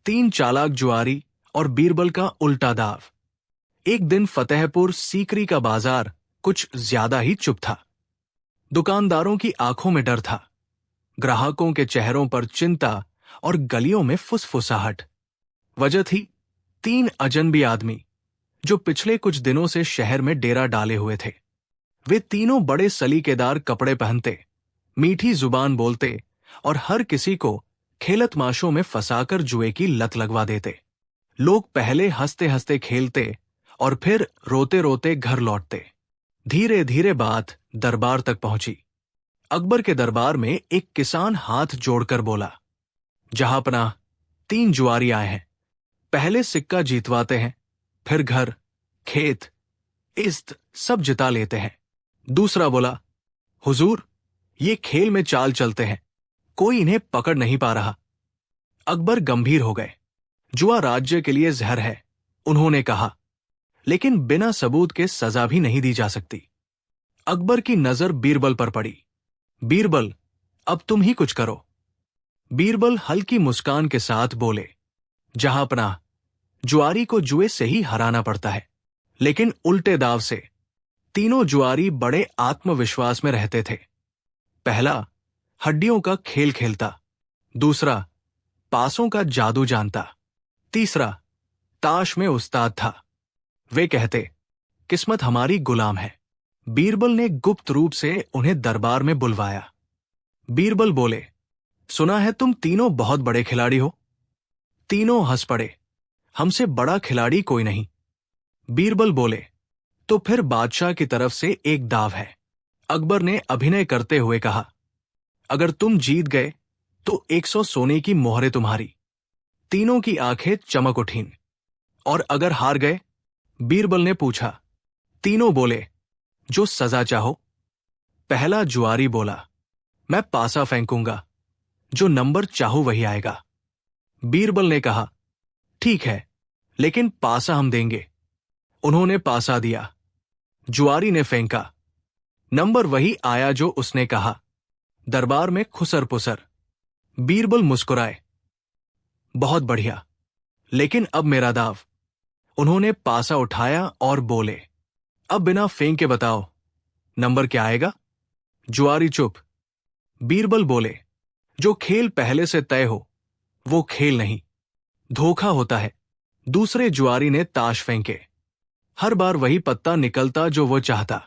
तीन चालाक जुआरी और बीरबल का उल्टा दाव। एक दिन फतेहपुर सीकरी का बाजार कुछ ज्यादा ही चुप था। दुकानदारों की आंखों में डर था, ग्राहकों के चेहरों पर चिंता और गलियों में फुसफुसाहट। वजह थी तीन अजनबी आदमी जो पिछले कुछ दिनों से शहर में डेरा डाले हुए थे। वे तीनों बड़े सलीकेदार कपड़े पहनते, मीठी जुबान बोलते और हर किसी को खेलत माशों में फंसाकर जुए की लत लगवा देते। लोग पहले हंसते हंसते खेलते और फिर रोते रोते घर लौटते। धीरे धीरे बात दरबार तक पहुंची। अकबर के दरबार में एक किसान हाथ जोड़कर बोला, जहांपनाह, तीन जुआरी आए हैं। पहले सिक्का जीतवाते हैं, फिर घर, खेत, इज्जत सब जिता लेते हैं। दूसरा बोला, हुजूर, ये खेल में चाल चलते हैं, कोई इन्हें पकड़ नहीं पा रहा। अकबर गंभीर हो गए। जुआ राज्य के लिए जहर है, उन्होंने कहा, लेकिन बिना सबूत के सजा भी नहीं दी जा सकती। अकबर की नजर बीरबल पर पड़ी। बीरबल, अब तुम ही कुछ करो। बीरबल हल्की मुस्कान के साथ बोले, जहांपनाह, जुआरी को जुए से ही हराना पड़ता है, लेकिन उल्टे दाव से। तीनों जुआरी बड़े आत्मविश्वास में रहते थे। पहला, हड्डियों का खेल खेलता। दूसरा, पासों का जादू जानता। तीसरा, ताश में उस्ताद था। वे कहते, किस्मत हमारी गुलाम है। बीरबल ने गुप्त रूप से उन्हें दरबार में बुलवाया। बीरबल बोले, सुना है तुम तीनों बहुत बड़े खिलाड़ी हो। तीनों हंस पड़े, हमसे बड़ा खिलाड़ी कोई नहीं। बीरबल बोले, तो फिर बादशाह की तरफ से एक दाव है। अकबर ने अभिनय करते हुए कहा, अगर तुम जीत गए तो 100 सोने की मोहरें तुम्हारी। तीनों की आंखें चमक उठीं। और अगर हार गए? बीरबल ने पूछा। तीनों बोले, जो सजा चाहो। पहला जुआरी बोला, मैं पासा फेंकूंगा, जो नंबर चाहूं वही आएगा। बीरबल ने कहा, ठीक है, लेकिन पासा हम देंगे। उन्होंने पासा दिया। जुआरी ने फेंका, नंबर वही आया जो उसने कहा। दरबार में खुसर पुसर। बीरबल मुस्कुराए, बहुत बढ़िया, लेकिन अब मेरा दाव। उन्होंने पासा उठाया और बोले, अब बिना फेंके बताओ, नंबर क्या आएगा? जुआरी चुप। बीरबल बोले, जो खेल पहले से तय हो वो खेल नहीं, धोखा होता है। दूसरे जुआरी ने ताश फेंके। हर बार वही पत्ता निकलता जो वो चाहता।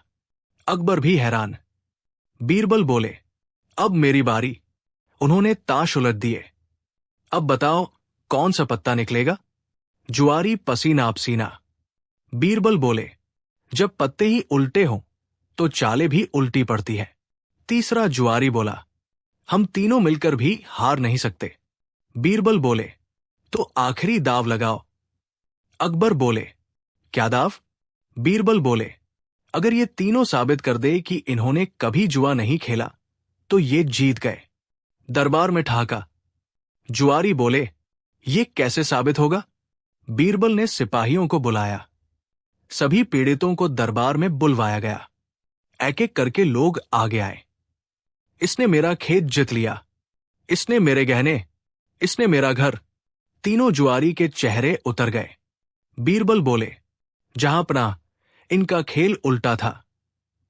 अकबर भी हैरान। बीरबल बोले, अब मेरी बारी। उन्होंने ताश उलट दिए। अब बताओ कौन सा पत्ता निकलेगा? जुआरी पसीना पसीना। बीरबल बोले, जब पत्ते ही उल्टे हों तो चालें भी उल्टी पड़ती है। तीसरा जुआरी बोला, हम तीनों मिलकर भी हार नहीं सकते। बीरबल बोले, तो आखिरी दाव लगाओ। अकबर बोले, क्या दाव? बीरबल बोले, अगर ये तीनों साबित कर दे कि इन्होंने कभी जुआ नहीं खेला तो ये जीत गए। दरबार में ठहाका। जुआरी बोले, ये कैसे साबित होगा? बीरबल ने सिपाहियों को बुलाया। सभी पीड़ितों को दरबार में बुलवाया गया। एक एक करके लोग आगे आए। इसने मेरा खेत जीत लिया, इसने मेरे गहने, इसने मेरा घर। तीनों जुआरी के चेहरे उतर गए। बीरबल बोले, जहांपनाह, इनका खेल उल्टा था,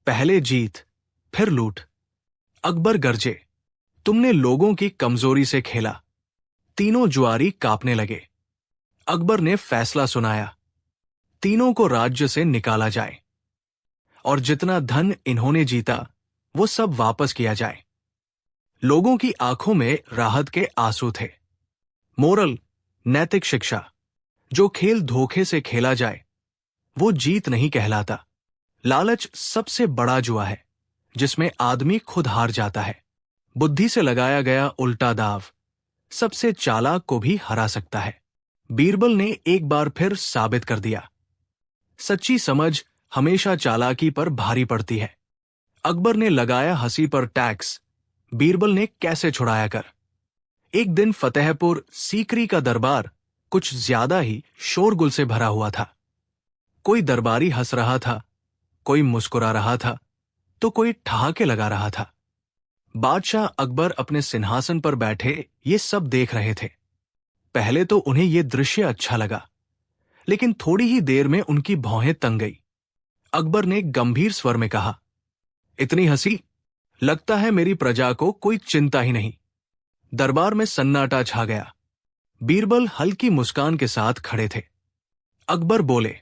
पहले जीत फिर लूट। अकबर गरजे, तुमने लोगों की कमजोरी से खेला। तीनों जुआरी कांपने लगे। अकबर ने फैसला सुनाया, तीनों को राज्य से निकाला जाए और जितना धन इन्होंने जीता वो सब वापस किया जाए। लोगों की आंखों में राहत के आंसू थे। मोरल, नैतिक शिक्षा, जो खेल धोखे से खेला जाए वो जीत नहीं कहलाता। लालच सबसे बड़ा जुआ है जिसमें आदमी खुद हार जाता है। बुद्धि से लगाया गया उल्टा दाव सबसे चालाक को भी हरा सकता है। बीरबल ने एक बार फिर साबित कर दिया, सच्ची समझ हमेशा चालाकी पर भारी पड़ती है। अकबर ने लगाया हंसी पर टैक्स, बीरबल ने कैसे छुड़ाया कर। एक दिन फतेहपुर सीकरी का दरबार कुछ ज्यादा ही शोरगुल से भरा हुआ था। कोई दरबारी हंस रहा था, कोई मुस्कुरा रहा था, तो कोई ठहाके लगा रहा था। बादशाह अकबर अपने सिंहासन पर बैठे ये सब देख रहे थे। पहले तो उन्हें यह दृश्य अच्छा लगा, लेकिन थोड़ी ही देर में उनकी भौहें तंग गई। अकबर ने गंभीर स्वर में कहा, इतनी हंसी? लगता है मेरी प्रजा को कोई चिंता ही नहीं। दरबार में सन्नाटा छा गया। बीरबल हल्की मुस्कान के साथ खड़े थे। अकबर बोले,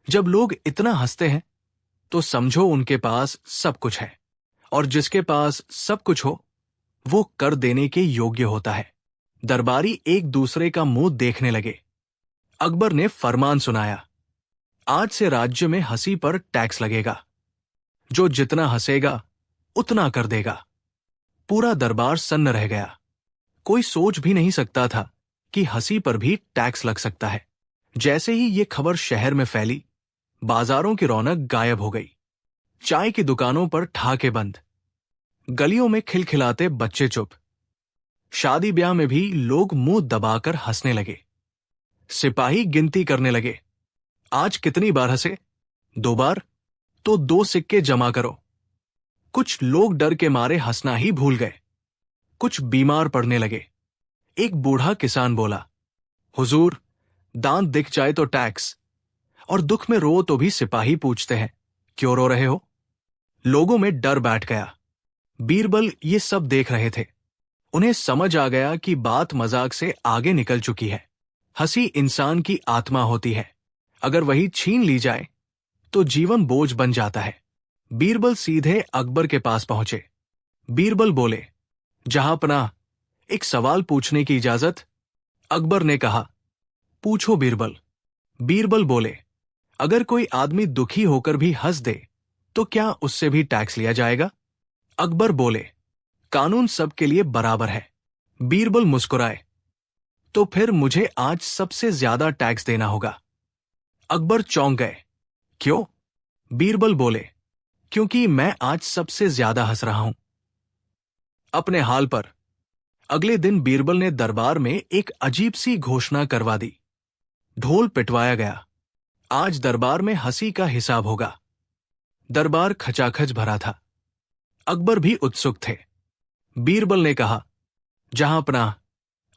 जब लोग इतना हंसते हैं तो समझो उनके पास सब कुछ है, और जिसके पास सब कुछ हो वो कर देने के योग्य होता है। दरबारी एक दूसरे का मुंह देखने लगे। अकबर ने फरमान सुनाया, आज से राज्य में हंसी पर टैक्स लगेगा। जो जितना हंसेगा उतना कर देगा। पूरा दरबार सन्न रह गया। कोई सोच भी नहीं सकता था कि हंसी पर भी टैक्स लग सकता है। जैसे ही ये खबर शहर में फैली, बाजारों की रौनक गायब हो गई। चाय की दुकानों पर ठहाके बंद, गलियों में खिलखिलाते बच्चे चुप। शादी ब्याह में भी लोग मुंह दबाकर हंसने लगे। सिपाही गिनती करने लगे, आज कितनी बार हंसे? 2 बार? तो 2 सिक्के जमा करो। कुछ लोग डर के मारे हंसना ही भूल गए। कुछ बीमार पड़ने लगे। एक बूढ़ा किसान बोला, हुजूर, दांत दिख जाए तो टैक्स, और दुख में रो तो भी सिपाही पूछते हैं, क्यों रो रहे हो? लोगों में डर बैठ गया। बीरबल ये सब देख रहे थे। उन्हें समझ आ गया कि बात मजाक से आगे निकल चुकी है। हंसी इंसान की आत्मा होती है। अगर वही छीन ली जाए तो जीवन बोझ बन जाता है। बीरबल सीधे अकबर के पास पहुंचे। बीरबल बोले, जहांपनाह, एक सवाल पूछने की इजाजत? अकबर ने कहा, पूछो बीरबल। बीरबल बोले, अगर कोई आदमी दुखी होकर भी हंस दे तो क्या उससे भी टैक्स लिया जाएगा? अकबर बोले, कानून सबके लिए बराबर है। बीरबल मुस्कुराए, तो फिर मुझे आज सबसे ज्यादा टैक्स देना होगा। अकबर चौंक गए। क्यों? बीरबल बोले, क्योंकि मैं आज सबसे ज्यादा हंस रहा हूं। अपने हाल पर। अगले दिन बीरबल ने दरबार में एक अजीब सी घोषणा करवा दी। ढोल पिटवाया गया। आज दरबार में हंसी का हिसाब होगा। दरबार खचाखच भरा था। अकबर भी उत्सुक थे। बीरबल ने कहा, जहांपनाह,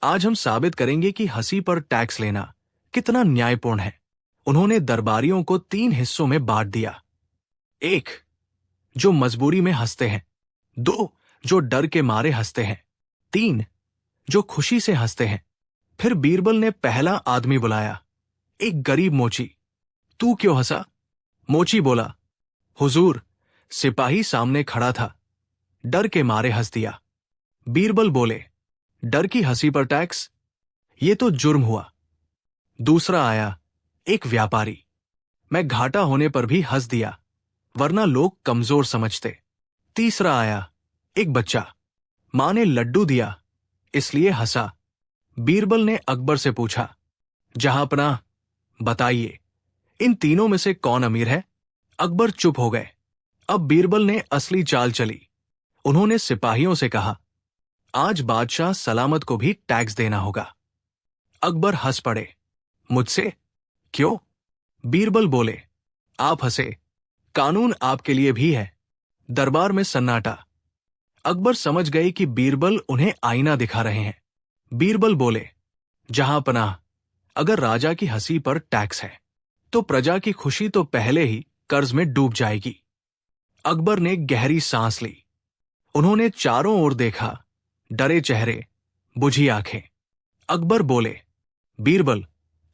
आज हम साबित करेंगे कि हंसी पर टैक्स लेना कितना न्यायपूर्ण है। उन्होंने दरबारियों को 3 हिस्सों में बांट दिया। 1, जो मजबूरी में हंसते हैं। 2, जो डर के मारे हंसते हैं। 3, जो खुशी से हंसते हैं। फिर बीरबल ने पहला आदमी बुलाया, एक गरीब मोची। तू क्यों हंसा? मोची बोला, हुजूर, सिपाही सामने खड़ा था, डर के मारे हंस दिया। बीरबल बोले, डर की हंसी पर टैक्स? ये तो जुर्म हुआ। दूसरा आया, एक व्यापारी। मैं घाटा होने पर भी हंस दिया, वरना लोग कमजोर समझते। तीसरा आया, एक बच्चा। मां ने लड्डू दिया, इसलिए हंसा। बीरबल ने अकबर से पूछा, जहांपनाह, बताइए, इन तीनों में से कौन अमीर है? अकबर चुप हो गए। अब बीरबल ने असली चाल चली। उन्होंने सिपाहियों से कहा, आज बादशाह सलामत को भी टैक्स देना होगा। अकबर हंस पड़े। मुझसे? क्यों? बीरबल बोले, आप हंसे, कानून आपके लिए भी है। दरबार में सन्नाटा। अकबर समझ गए कि बीरबल उन्हें आईना दिखा रहे हैं। बीरबल बोले, जहांपनाह, अगर राजा की हंसी पर टैक्स है तो प्रजा की खुशी तो पहले ही कर्ज में डूब जाएगी। अकबर ने गहरी सांस ली। उन्होंने चारों ओर देखा, डरे चेहरे, बुझी आंखें। अकबर बोले, बीरबल,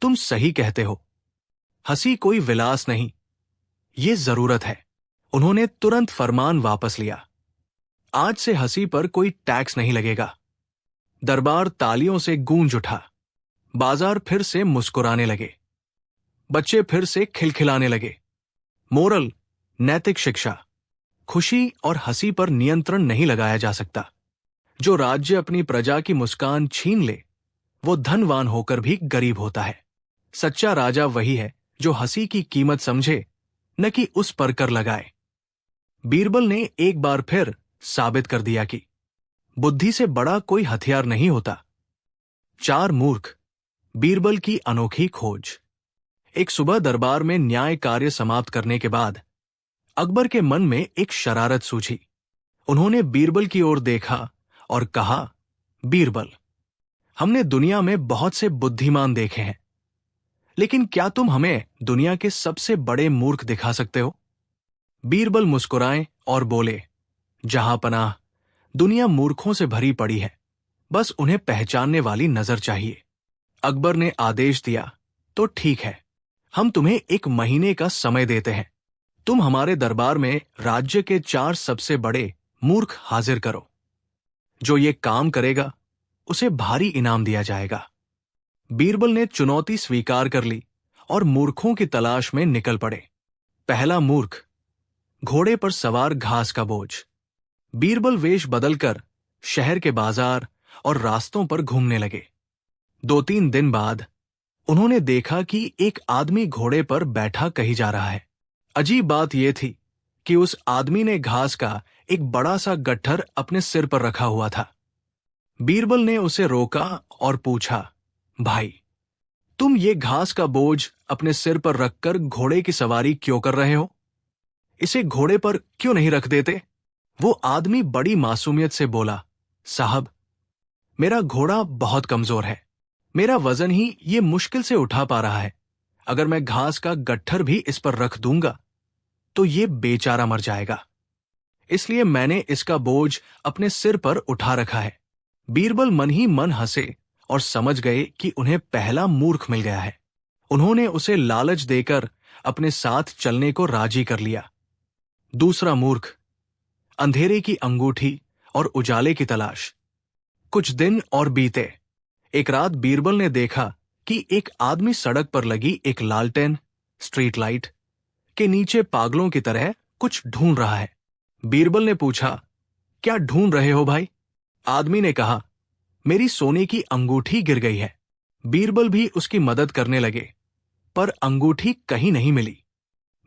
तुम सही कहते हो। हंसी कोई विलास नहीं, ये जरूरत है। उन्होंने तुरंत फरमान वापस लिया। आज से हंसी पर कोई टैक्स नहीं लगेगा। दरबार तालियों से गूंज उठा। बाजार फिर से मुस्कुराने लगे। बच्चे फिर से खिलखिलाने लगे। मोरल, नैतिक शिक्षा, खुशी और हंसी पर नियंत्रण नहीं लगाया जा सकता। जो राज्य अपनी प्रजा की मुस्कान छीन ले, वो धनवान होकर भी गरीब होता है। सच्चा राजा वही है जो हंसी की कीमत समझे, न कि उस पर कर लगाए। बीरबल ने एक बार फिर साबित कर दिया कि बुद्धि से बड़ा कोई हथियार नहीं होता। 4 मूर्ख, बीरबल की अनोखी खोज। एक सुबह दरबार में न्याय कार्य समाप्त करने के बाद अकबर के मन में एक शरारत सूझी। उन्होंने बीरबल की ओर देखा और कहा, बीरबल, हमने दुनिया में बहुत से बुद्धिमान देखे हैं, लेकिन क्या तुम हमें दुनिया के सबसे बड़े मूर्ख दिखा सकते हो? बीरबल मुस्कुराए और बोले, जहांपनाह, दुनिया मूर्खों से भरी पड़ी है, बस उन्हें पहचानने वाली नजर चाहिए। अकबर ने आदेश दिया, तो ठीक है, हम तुम्हें 1 महीने का समय देते हैं। तुम हमारे दरबार में राज्य के 4 सबसे बड़े मूर्ख हाजिर करो। जो ये काम करेगा उसे भारी इनाम दिया जाएगा। बीरबल ने चुनौती स्वीकार कर ली और मूर्खों की तलाश में निकल पड़े। पहला मूर्ख, घोड़े पर सवार घास का बोझ। बीरबल वेश बदलकर शहर के बाजार और रास्तों पर घूमने लगे। 2-3 दिन बाद उन्होंने देखा कि एक आदमी घोड़े पर बैठा कहीं जा रहा है। अजीब बात यह थी कि उस आदमी ने घास का एक बड़ा सा गट्ठर अपने सिर पर रखा हुआ था। बीरबल ने उसे रोका और पूछा, भाई, तुम ये घास का बोझ अपने सिर पर रखकर घोड़े की सवारी क्यों कर रहे हो? इसे घोड़े पर क्यों नहीं रख देते? वो आदमी बड़ी मासूमियत से बोला, साहब, मेरा घोड़ा बहुत कमजोर है। मेरा वजन ही ये मुश्किल से उठा पा रहा है। अगर मैं घास का गट्ठर भी इस पर रख दूंगा तो ये बेचारा मर जाएगा। इसलिए मैंने इसका बोझ अपने सिर पर उठा रखा है। बीरबल मन ही मन हंसे और समझ गए कि उन्हें पहला मूर्ख मिल गया है। उन्होंने उसे लालच देकर अपने साथ चलने को राजी कर लिया। दूसरा मूर्ख, अंधेरे की अंगूठी और उजाले की तलाश। कुछ दिन और बीते। एक रात बीरबल ने देखा कि एक आदमी सड़क पर लगी एक लालटेन, स्ट्रीट लाइट के नीचे पागलों की तरह कुछ ढूंढ रहा है। बीरबल ने पूछा, क्या ढूंढ रहे हो भाई? आदमी ने कहा, मेरी सोने की अंगूठी गिर गई है। बीरबल भी उसकी मदद करने लगे, पर अंगूठी कहीं नहीं मिली।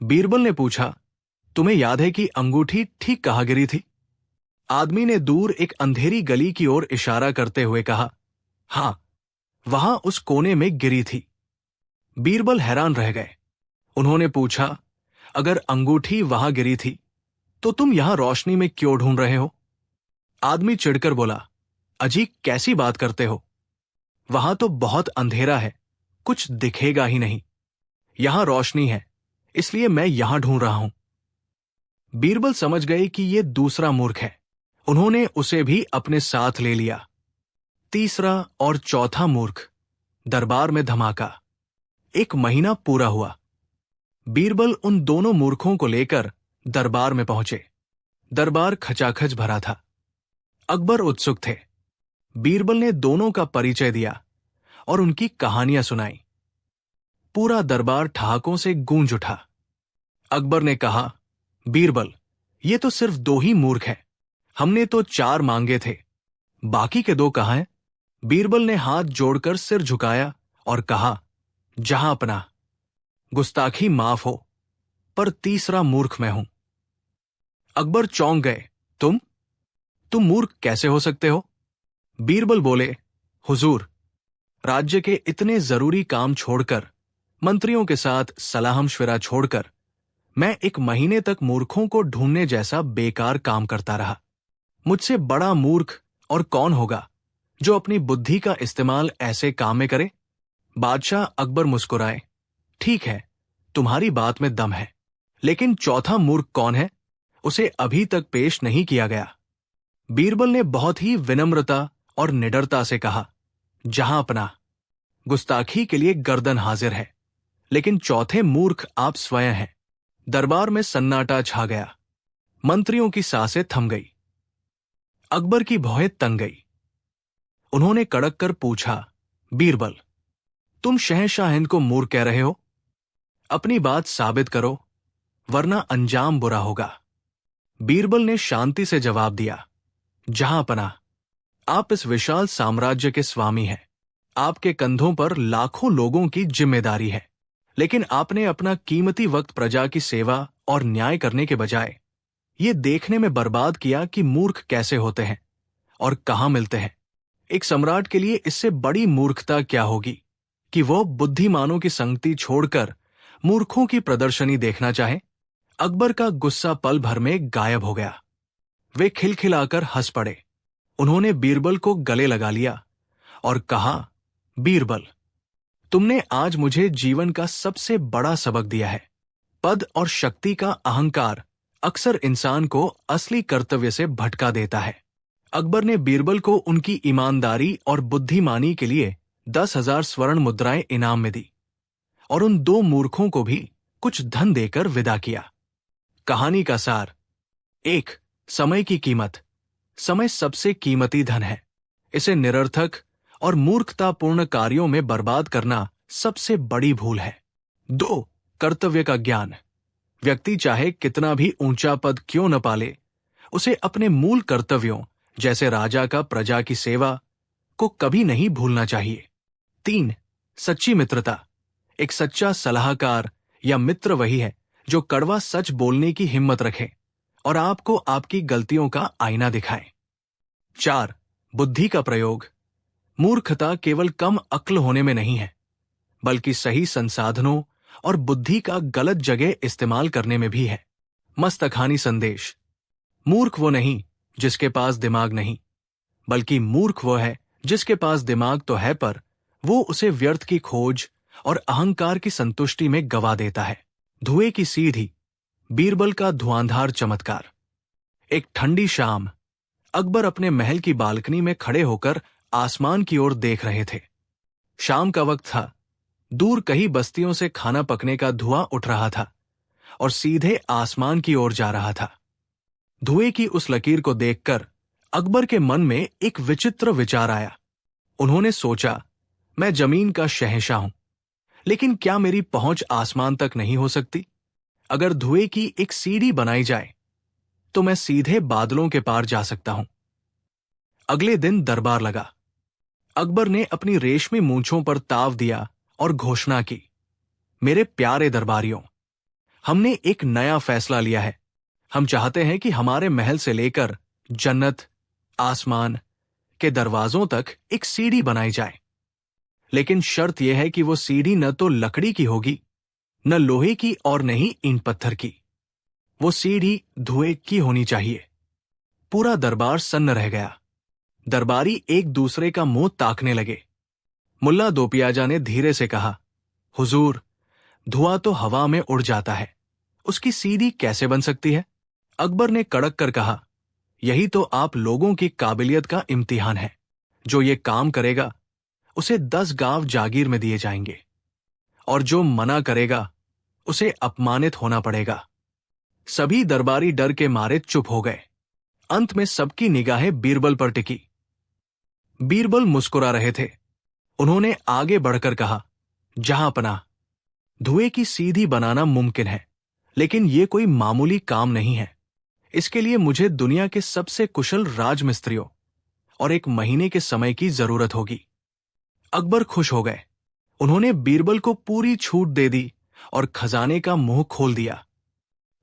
बीरबल ने पूछा, तुम्हें याद है कि अंगूठी ठीक कहाँ गिरी थी? आदमी ने दूर एक अंधेरी गली की ओर इशारा करते हुए कहा, हां, वहां उस कोने में गिरी थी। बीरबल हैरान रह गए। उन्होंने पूछा, अगर अंगूठी वहां गिरी थी तो तुम यहां रोशनी में क्यों ढूंढ रहे हो? आदमी चिढ़कर बोला, अजी, कैसी बात करते हो? वहां तो बहुत अंधेरा है, कुछ दिखेगा ही नहीं। यहां रोशनी है, इसलिए मैं यहां ढूंढ रहा हूं। बीरबल समझ गए कि यह दूसरा मूर्ख है। उन्होंने उसे भी अपने साथ ले लिया। तीसरा और चौथा मूर्ख। दरबार में धमाका। 1 महीना पूरा हुआ। बीरबल उन दोनों मूर्खों को लेकर दरबार में पहुंचे। दरबार खचाखच भरा था। अकबर उत्सुक थे। बीरबल ने दोनों का परिचय दिया और उनकी कहानियां सुनाई। पूरा दरबार ठहाकों से गूंज उठा। अकबर ने कहा, बीरबल, ये तो सिर्फ 2 ही मूर्ख हैं। हमने तो 4 मांगे थे, बाकी के 2 कहां हैं? बीरबल ने हाथ जोड़कर सिर झुकाया और कहा, जहांपनाह, गुस्ताखी माफ हो, पर तीसरा मूर्ख मैं हूं। अकबर चौंक गए। तुम मूर्ख कैसे हो सकते हो? बीरबल बोले, हुजूर, राज्य के इतने जरूरी काम छोड़कर, मंत्रियों के साथ सलाह मशविरा छोड़कर, मैं 1 महीने तक मूर्खों को ढूंढने जैसा बेकार काम करता रहा। मुझसे बड़ा मूर्ख और कौन होगा जो अपनी बुद्धि का इस्तेमाल ऐसे काम में करे? बादशाह अकबर मुस्कुराए, ठीक है, तुम्हारी बात में दम है, लेकिन चौथा मूर्ख कौन है? उसे अभी तक पेश नहीं किया गया। बीरबल ने बहुत ही विनम्रता और निडरता से कहा, जहांपनाह, गुस्ताखी के लिए गर्दन हाजिर है, लेकिन चौथे मूर्ख आप स्वयं हैं। दरबार में सन्नाटा छा गया। मंत्रियों की सांसें थम गई। अकबर की भौहें तंग गई। उन्होंने कड़क कर पूछा, बीरबल, तुम शहंशाह हिंद को मूर्ख कह रहे हो? अपनी बात साबित करो, वरना अंजाम बुरा होगा। बीरबल ने शांति से जवाब दिया, जहांपनाह, आप इस विशाल साम्राज्य के स्वामी हैं। आपके कंधों पर लाखों लोगों की जिम्मेदारी है, लेकिन आपने अपना कीमती वक्त प्रजा की सेवा और न्याय करने के बजाय ये देखने में बर्बाद किया कि मूर्ख कैसे होते हैं और कहां मिलते हैं। एक सम्राट के लिए इससे बड़ी मूर्खता क्या होगी कि वो बुद्धिमानों की संगति छोड़कर मूर्खों की प्रदर्शनी देखना चाहे। अकबर का गुस्सा पल भर में गायब हो गया। वे खिलखिलाकर हंस पड़े। उन्होंने बीरबल को गले लगा लिया और कहा, बीरबल, तुमने आज मुझे जीवन का सबसे बड़ा सबक दिया है। पद और शक्ति का अहंकार अक्सर इंसान को असली कर्तव्य से भटका देता है। अकबर ने बीरबल को उनकी ईमानदारी और बुद्धिमानी के लिए 10,000 स्वर्ण मुद्राएं इनाम में दी और उन दो मूर्खों को भी कुछ धन देकर विदा किया। कहानी का सार: 1. समय की कीमत। समय सबसे कीमती धन है। इसे निरर्थक और मूर्खतापूर्ण कार्यों में बर्बाद करना सबसे बड़ी भूल है। 2. कर्तव्य का ज्ञान। व्यक्ति चाहे कितना भी ऊंचा पद क्यों न पाले, उसे अपने मूल कर्तव्यों जैसे राजा का प्रजा की सेवा को कभी नहीं भूलना चाहिए। 3. सच्ची मित्रता। एक सच्चा सलाहकार या मित्र वही है जो कड़वा सच बोलने की हिम्मत रखे और आपको आपकी गलतियों का आईना दिखाए। 4. बुद्धि का प्रयोग। मूर्खता केवल कम अक्ल होने में नहीं है, बल्कि सही संसाधनों और बुद्धि का गलत जगह इस्तेमाल करने में भी है। मस्तखानी संदेश: मूर्ख वो नहीं जिसके पास दिमाग नहीं, बल्कि मूर्ख वो है जिसके पास दिमाग तो है पर वो उसे व्यर्थ की खोज और अहंकार की संतुष्टि में गवा देता है। धुएं की सीधी। बीरबल का धुआंधार चमत्कार। एक ठंडी शाम अकबर अपने महल की बालकनी में खड़े होकर आसमान की ओर देख रहे थे। शाम का वक्त था। दूर कई बस्तियों से खाना पकने का धुआं उठ रहा था और सीधे आसमान की ओर जा रहा था। धुएं की उस लकीर को देखकर अकबर के मन में एक विचित्र विचार आया। उन्होंने सोचा, मैं जमीन का शहंशाह हूं, लेकिन क्या मेरी पहुंच आसमान तक नहीं हो सकती? अगर धुएं की एक सीढ़ी बनाई जाए तो मैं सीधे बादलों के पार जा सकता हूं। अगले दिन दरबार लगा। अकबर ने अपनी रेशमी मूंछों पर ताव दिया और घोषणा की, मेरे प्यारे दरबारियों, हमने एक नया फैसला लिया है। हम चाहते हैं कि हमारे महल से लेकर जन्नत, आसमान के दरवाजों तक एक सीढ़ी बनाई जाए। लेकिन शर्त यह है कि वो सीढ़ी न तो लकड़ी की होगी, न लोहे की और न ही ईंट पत्थर की। वो सीढ़ी धुएं की होनी चाहिए। पूरा दरबार सन्न रह गया। दरबारी एक दूसरे का मुंह ताकने लगे। मुल्ला दोपियाजा ने धीरे से कहा, हुजूर, धुआं तो हवा में उड़ जाता है, उसकी सीढ़ी कैसे बन सकती है? अकबर ने कड़क कर कहा, यही तो आप लोगों की काबिलियत का इम्तिहान है। जो ये काम करेगा उसे 10 गांव जागीर में दिए जाएंगे और जो मना करेगा उसे अपमानित होना पड़ेगा। सभी दरबारी डर के मारे चुप हो गए। अंत में सबकी निगाहें बीरबल पर टिकी। बीरबल मुस्कुरा रहे थे। उन्होंने आगे बढ़कर कहा, जहांपनाह, धुएं की सीधी बनाना मुमकिन है, लेकिन यह कोई मामूली काम नहीं है। इसके लिए मुझे दुनिया के सबसे कुशल राजमिस्त्रियों और 1 महीने के समय की जरूरत होगी। अकबर खुश हो गए। उन्होंने बीरबल को पूरी छूट दे दी और खजाने का मुंह खोल दिया।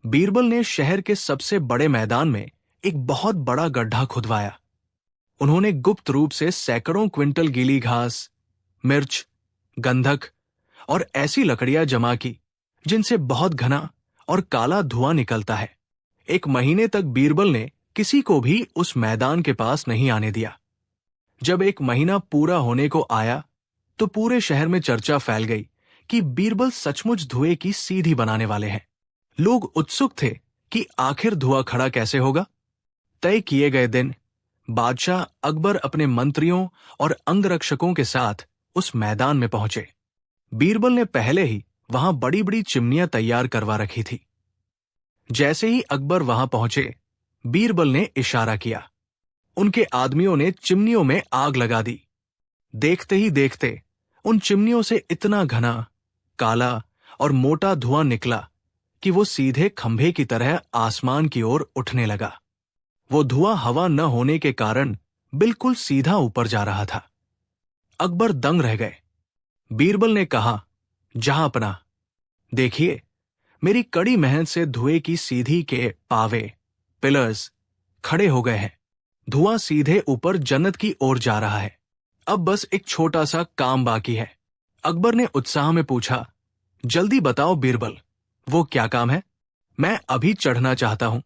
बीरबल ने शहर के सबसे बड़े मैदान में एक बहुत बड़ा गड्ढा खुदवाया। उन्होंने गुप्त रूप से सैकड़ों क्विंटल गीली घास, मिर्च, गंधक और ऐसी लकड़ियां जमा की जिनसे बहुत घना और काला धुआं निकलता है। 1 महीने तक बीरबल ने किसी को भी उस मैदान के पास नहीं आने दिया। जब 1 महीना पूरा होने को आया तो पूरे शहर में चर्चा फैल गई कि बीरबल सचमुच धुएं की सीढ़ी बनाने वाले हैं। लोग उत्सुक थे कि आखिर धुआं खड़ा कैसे होगा। तय किए गए दिन बादशाह अकबर अपने मंत्रियों और अंगरक्षकों के साथ उस मैदान में पहुंचे। बीरबल ने पहले ही वहां बड़ी बड़ी चिमनियां तैयार करवा रखी थी। जैसे ही अकबर वहां पहुंचे, बीरबल ने इशारा किया। उनके आदमियों ने चिमनियों में आग लगा दी। देखते ही देखते उन चिमनियों से इतना घना, काला और मोटा धुआं निकला कि वो सीधे खंभे की तरह आसमान की ओर उठने लगा। वो धुआं हवा न होने के कारण बिल्कुल सीधा ऊपर जा रहा था। अकबर दंग रह गए। बीरबल ने कहा, जहांपनाह, देखिए, मेरी कड़ी मेहनत से धुएं की सीधी के पावे, पिलर्स खड़े हो गए हैं। धुआं सीधे ऊपर जन्नत की ओर जा रहा है। अब बस एक छोटा सा काम बाकी है। अकबर ने उत्साह में पूछा, जल्दी बताओ बीरबल, वो क्या काम है? मैं अभी चढ़ना चाहता हूं।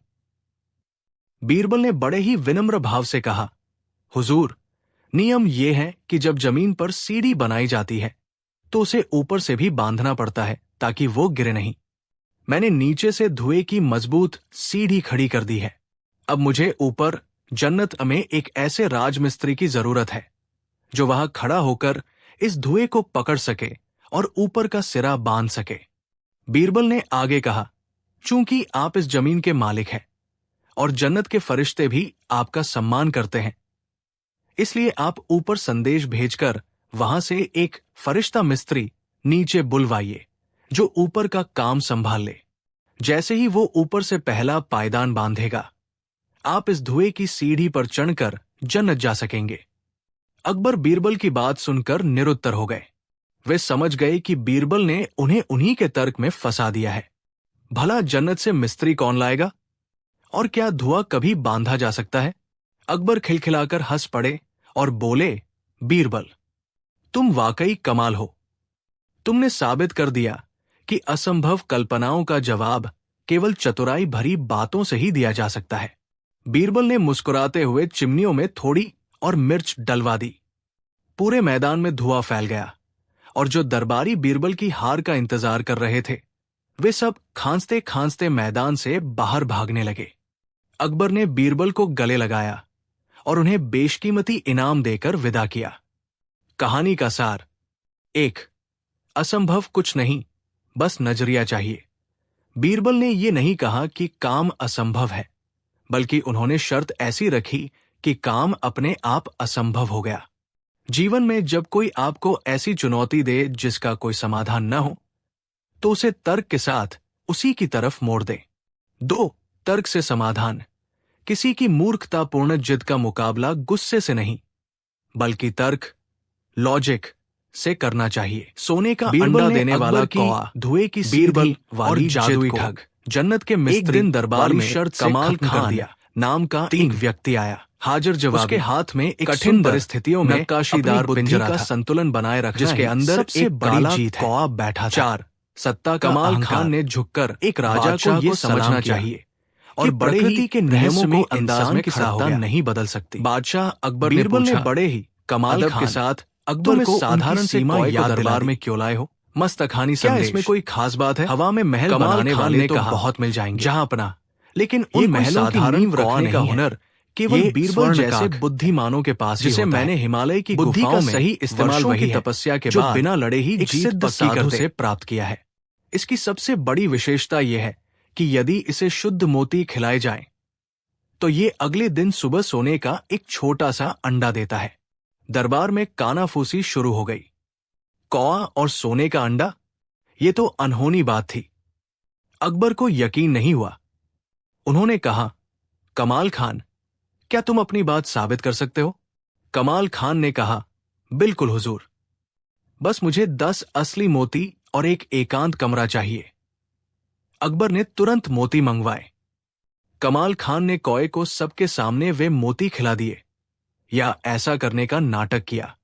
बीरबल ने बड़े ही विनम्र भाव से कहा, हुजूर, नियम ये है कि जब जमीन पर सीढ़ी बनाई जाती है तो उसे ऊपर से भी बांधना पड़ता है ताकि वो गिरे नहीं। मैंने नीचे से धुएं की मजबूत सीढ़ी खड़ी कर दी है। अब मुझे ऊपर जन्नत में एक ऐसे राजमिस्त्री की जरूरत है जो वहां खड़ा होकर इस धुएं को पकड़ सके और ऊपर का सिरा बांध सके। बीरबल ने आगे कहा, चूंकि आप इस जमीन के मालिक हैं और जन्नत के फरिश्ते भी आपका सम्मान करते हैं, इसलिए आप ऊपर संदेश भेजकर वहां से एक फरिश्ता मिस्त्री नीचे बुलवाइए जो ऊपर का काम संभाल ले। जैसे ही वो ऊपर से पहला पायदान बांधेगा, आप इस धुएं की सीढ़ी पर चढ़कर जन्नत जा सकेंगे। अकबर बीरबल की बात सुनकर निरुत्तर हो गए। वे समझ गए कि बीरबल ने उन्हें उन्हीं के तर्क में फंसा दिया है। भला जन्नत से मिस्त्री कौन लाएगा? और क्या धुआं कभी बांधा जा सकता है? अकबर खिलखिलाकर हंस पड़े और बोले, बीरबल, तुम वाकई कमाल हो। तुमने साबित कर दिया कि असंभव कल्पनाओं का जवाब केवल चतुराई भरी बातों से ही दिया जा सकता है। बीरबल ने मुस्कुराते हुए चिमनियों में थोड़ी और मिर्च डलवा दी। पूरे मैदान में धुआं फैल गया और जो दरबारी बीरबल की हार का इंतजार कर रहे थे, वे सब खांसते खांसते मैदान से बाहर भागने लगे। अकबर ने बीरबल को गले लगाया और उन्हें बेशकीमती इनाम देकर विदा किया। कहानी का सार: 1. असंभव कुछ नहीं, बस नजरिया चाहिए। बीरबल ने यह नहीं कहा कि काम असंभव है, बल्कि उन्होंने शर्त ऐसी रखी कि काम अपने आप असंभव हो गया। जीवन में जब कोई आपको ऐसी चुनौती दे जिसका कोई समाधान न हो, तो उसे तर्क के साथ उसी की तरफ मोड़ दें। 2. तर्क से समाधान: किसी की मूर्खतापूर्ण जिद का मुकाबला गुस्से से नहीं, बल्कि तर्क, लॉजिक से करना चाहिए। सोने का अंडा देने वाला कौआ, धुएं की बीरबल और जादुई ठग। जन्नत के मिस्त्री दिन दरबार में शर्त कमाल खान नाम का एक व्यक्ति आया। हाजिर जवाबी, उसके हाथ में एक कठिन परिस्थितियों में नक्काशीदार पिंजरा का संतुलन बनाए रखना, जिसके अंदर सबसे बड़ी जीत कौआ बैठा था। 4. सत्ता का कमाल खान ने झुककर एक राजा को ये समझना चाहिए और प्रकृति के नियमों में अंदाज में सत्ता नहीं बदल सकती। बादशाह अकबर बीरबल ने बड़े ही कमाल के साथ अकबर को साधारण सीमा याद दरबार में क्यों लाए हो? मस्तखानी संदेश, क्या इसमें कोई खास बात है? हवा में महल बनाने वाले तो बहुत मिल जाएंगे जहां अपना, लेकिन उन महलों की नींव रखने का हुनर केवल बीरबल जैसे बुद्धिमानों के पास ही होता है। जिसे मैंने हिमालय की गुफाओं में सही इस्तेमाल वही तपस्या के बाद बिना लड़े ही जीत साधु से प्राप्त किया है। इसकी सबसे बड़ी विशेषता यह है कि यदि इसे शुद्ध मोती खिलाए जाएं, तो ये अगले दिन सुबह सोने का एक छोटा सा अंडा देता है। दरबार में कानाफूसी शुरू हो गई। कौआ और सोने का अंडा, ये तो अनहोनी बात थी। अकबर को यकीन नहीं हुआ। उन्होंने कहा, कमाल खान, क्या तुम अपनी बात साबित कर सकते हो? कमाल खान ने कहा, बिल्कुल हुजूर, बस मुझे 10 असली मोती और एक एकांत कमरा चाहिए। अकबर ने तुरंत मोती मंगवाए। कमाल खान ने कौए को सबके सामने वे मोती खिला दिए या ऐसा करने का नाटक किया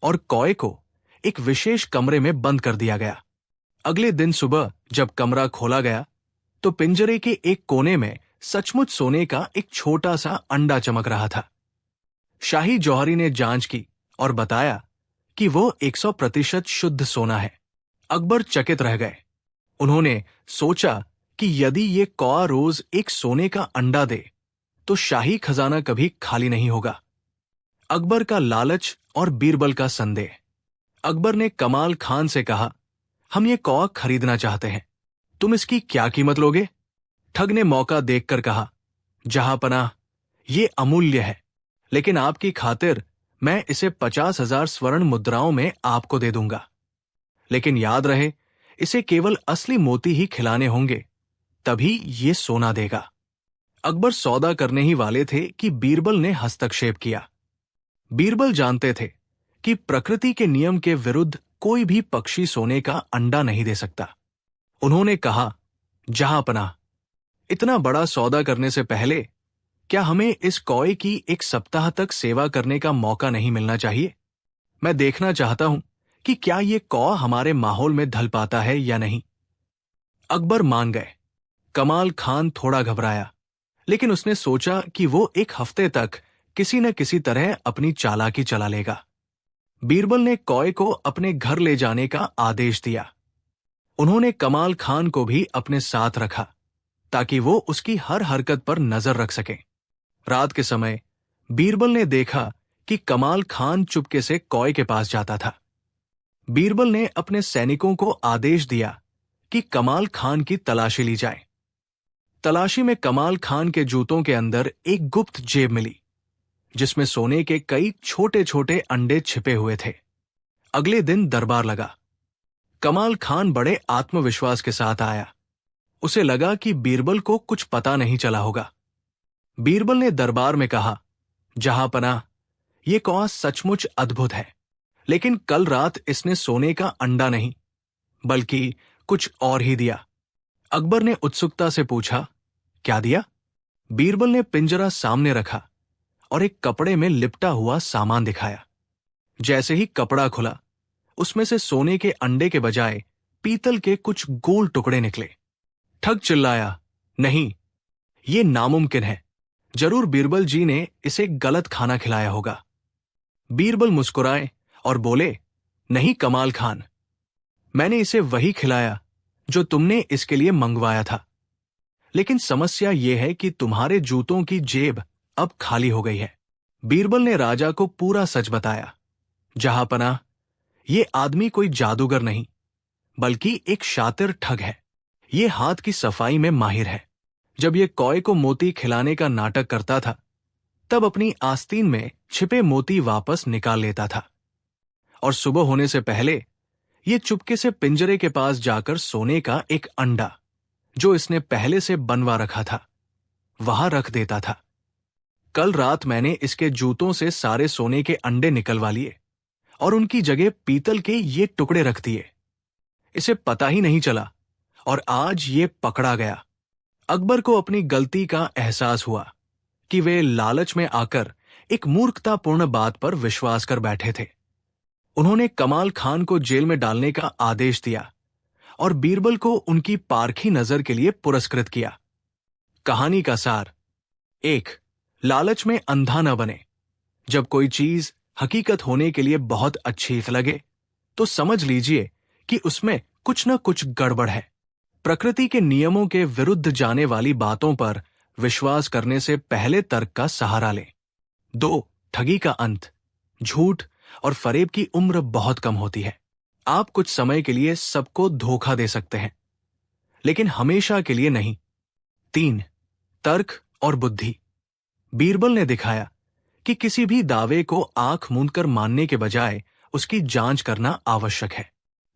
और कौए को एक विशेष कमरे में बंद कर दिया गया। अगले दिन सुबह जब कमरा खोला गया तो पिंजरे के एक कोने में सचमुच सोने का एक छोटा सा अंडा चमक रहा था। शाही जौहरी ने जांच की और बताया कि वो 100% शुद्ध सोना है। अकबर चकित रह गए। उन्होंने सोचा कि यदि ये कौआ रोज एक सोने का अंडा दे तो शाही खजाना कभी खाली नहीं होगा। अकबर का लालच और बीरबल का संदेह। अकबर ने कमाल खान से कहा, हम ये कौआ खरीदना चाहते हैं, तुम इसकी क्या कीमत लोगे? ठग ने मौका देखकर कहा, जहांपनाह, ये अमूल्य है, लेकिन आपकी खातिर मैं इसे 50,000 स्वर्ण मुद्राओं में आपको दे दूंगा। लेकिन याद रहे, इसे केवल असली मोती ही खिलाने होंगे, तभी ये सोना देगा। अकबर सौदा करने ही वाले थे कि बीरबल ने हस्तक्षेप किया। बीरबल जानते थे कि प्रकृति के नियम के विरुद्ध कोई भी पक्षी सोने का अंडा नहीं दे सकता। उन्होंने कहा, जहांपनाह, इतना बड़ा सौदा करने से पहले क्या हमें इस कौए की 1 सप्ताह तक सेवा करने का मौका नहीं मिलना चाहिए? मैं देखना चाहता हूं कि क्या ये कौआ हमारे माहौल में ढल पाता है या नहीं। अकबर मान गए। कमाल खान थोड़ा घबराया, लेकिन उसने सोचा कि वो 1 हफ्ते तक किसी न किसी तरह अपनी चालाकी चला लेगा। बीरबल ने कौए को अपने घर ले जाने का आदेश दिया। उन्होंने कमाल खान को भी अपने साथ रखा ताकि वो उसकी हर हरकत पर नजर रख सके। रात के समय बीरबल ने देखा कि कमाल खान चुपके से कौए के पास जाता था। बीरबल ने अपने सैनिकों को आदेश दिया कि कमाल खान की तलाशी ली जाए। तलाशी में कमाल खान के जूतों के अंदर एक गुप्त जेब मिली जिसमें सोने के कई छोटे छोटे अंडे छिपे हुए थे। अगले दिन दरबार लगा। कमाल खान बड़े आत्मविश्वास के साथ आया। उसे लगा कि बीरबल को कुछ पता नहीं चला होगा। बीरबल ने दरबार में कहा, जहांपनाह, ये कौआ सचमुच अद्भुत है, लेकिन कल रात इसने सोने का अंडा नहीं बल्कि कुछ और ही दिया। अकबर ने उत्सुकता से पूछा, क्या दिया? बीरबल ने पिंजरा सामने रखा और एक कपड़े में लिपटा हुआ सामान दिखाया। जैसे ही कपड़ा खुला, उसमें से सोने के अंडे के बजाय पीतल के कुछ गोल टुकड़े निकले। ठग चिल्लाया, नहीं, ये नामुमकिन है। जरूर बीरबल जी ने इसे गलत खाना खिलाया होगा। बीरबल मुस्कुराए और बोले, नहीं कमाल खान, मैंने इसे वही खिलाया जो तुमने इसके लिए मंगवाया था। लेकिन समस्या यह है कि तुम्हारे जूतों की जेब अब खाली हो गई है। बीरबल ने राजा को पूरा सच बताया। जहांपनाह, ये आदमी कोई जादूगर नहीं बल्कि एक शातिर ठग है। ये हाथ की सफाई में माहिर है। जब ये कौए को मोती खिलाने का नाटक करता था, तब अपनी आस्तीन में छिपे मोती वापस निकाल लेता था और सुबह होने से पहले ये चुपके से पिंजरे के पास जाकर सोने का एक अंडा, जो इसने पहले से बनवा रखा था, वहां रख देता था। कल रात मैंने इसके जूतों से सारे सोने के अंडे निकलवा लिए और उनकी जगह पीतल के ये टुकड़े रख दिए। इसे पता ही नहीं चला और आज ये पकड़ा गया। अकबर को अपनी गलती का एहसास हुआ कि वे लालच में आकर एक मूर्खतापूर्ण बात पर विश्वास कर बैठे थे। उन्होंने कमाल खान को जेल में डालने का आदेश दिया और बीरबल को उनकी पारखी नजर के लिए पुरस्कृत किया। कहानी का सार: 1. लालच में अंधा न बने। जब कोई चीज हकीकत होने के लिए बहुत अच्छी लगे तो समझ लीजिए कि उसमें कुछ न कुछ गड़बड़ है। प्रकृति के नियमों के विरुद्ध जाने वाली बातों पर विश्वास करने से पहले तर्क का सहारा लें। 2. ठगी का अंत: झूठ और फरेब की उम्र बहुत कम होती है। आप कुछ समय के लिए सबको धोखा दे सकते हैं, लेकिन हमेशा के लिए नहीं। 3. तर्क और बुद्धि: बीरबल ने दिखाया कि किसी भी दावे को आंख मूंदकर मानने के बजाय उसकी जांच करना आवश्यक है।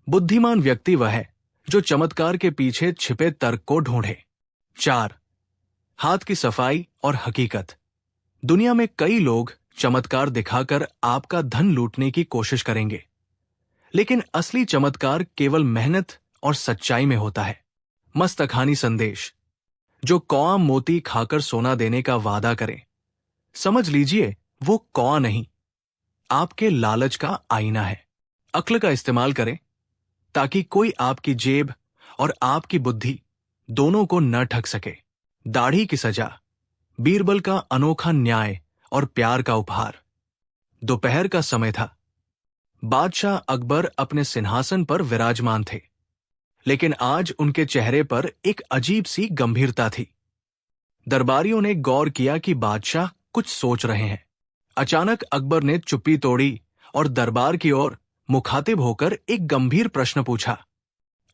बुद्धिमान व्यक्ति वह है जो चमत्कार के पीछे छिपे तर्क को ढूंढे। 4. हाथ की सफाई और हकीकत: दुनिया में कई लोग चमत्कार दिखाकर आपका धन लूटने की कोशिश करेंगे, लेकिन असली चमत्कार केवल मेहनत और सच्चाई में होता है। मस्तखानी संदेश: जो कौआ मोती खाकर सोना देने का वादा करे, समझ लीजिए वो कौआ नहीं, आपके लालच का आईना है। अक्ल का इस्तेमाल करें ताकि कोई आपकी जेब और आपकी बुद्धि दोनों को न ठग सके। दाढ़ी की सजा: बीरबल का अनोखा न्याय और प्यार का उपहार। दोपहर का समय था। बादशाह अकबर अपने सिंहासन पर विराजमान थे, लेकिन आज उनके चेहरे पर एक अजीब सी गंभीरता थी। दरबारियों ने गौर किया कि बादशाह कुछ सोच रहे हैं। अचानक अकबर ने चुप्पी तोड़ी और दरबार की ओर मुखातिब होकर एक गंभीर प्रश्न पूछा।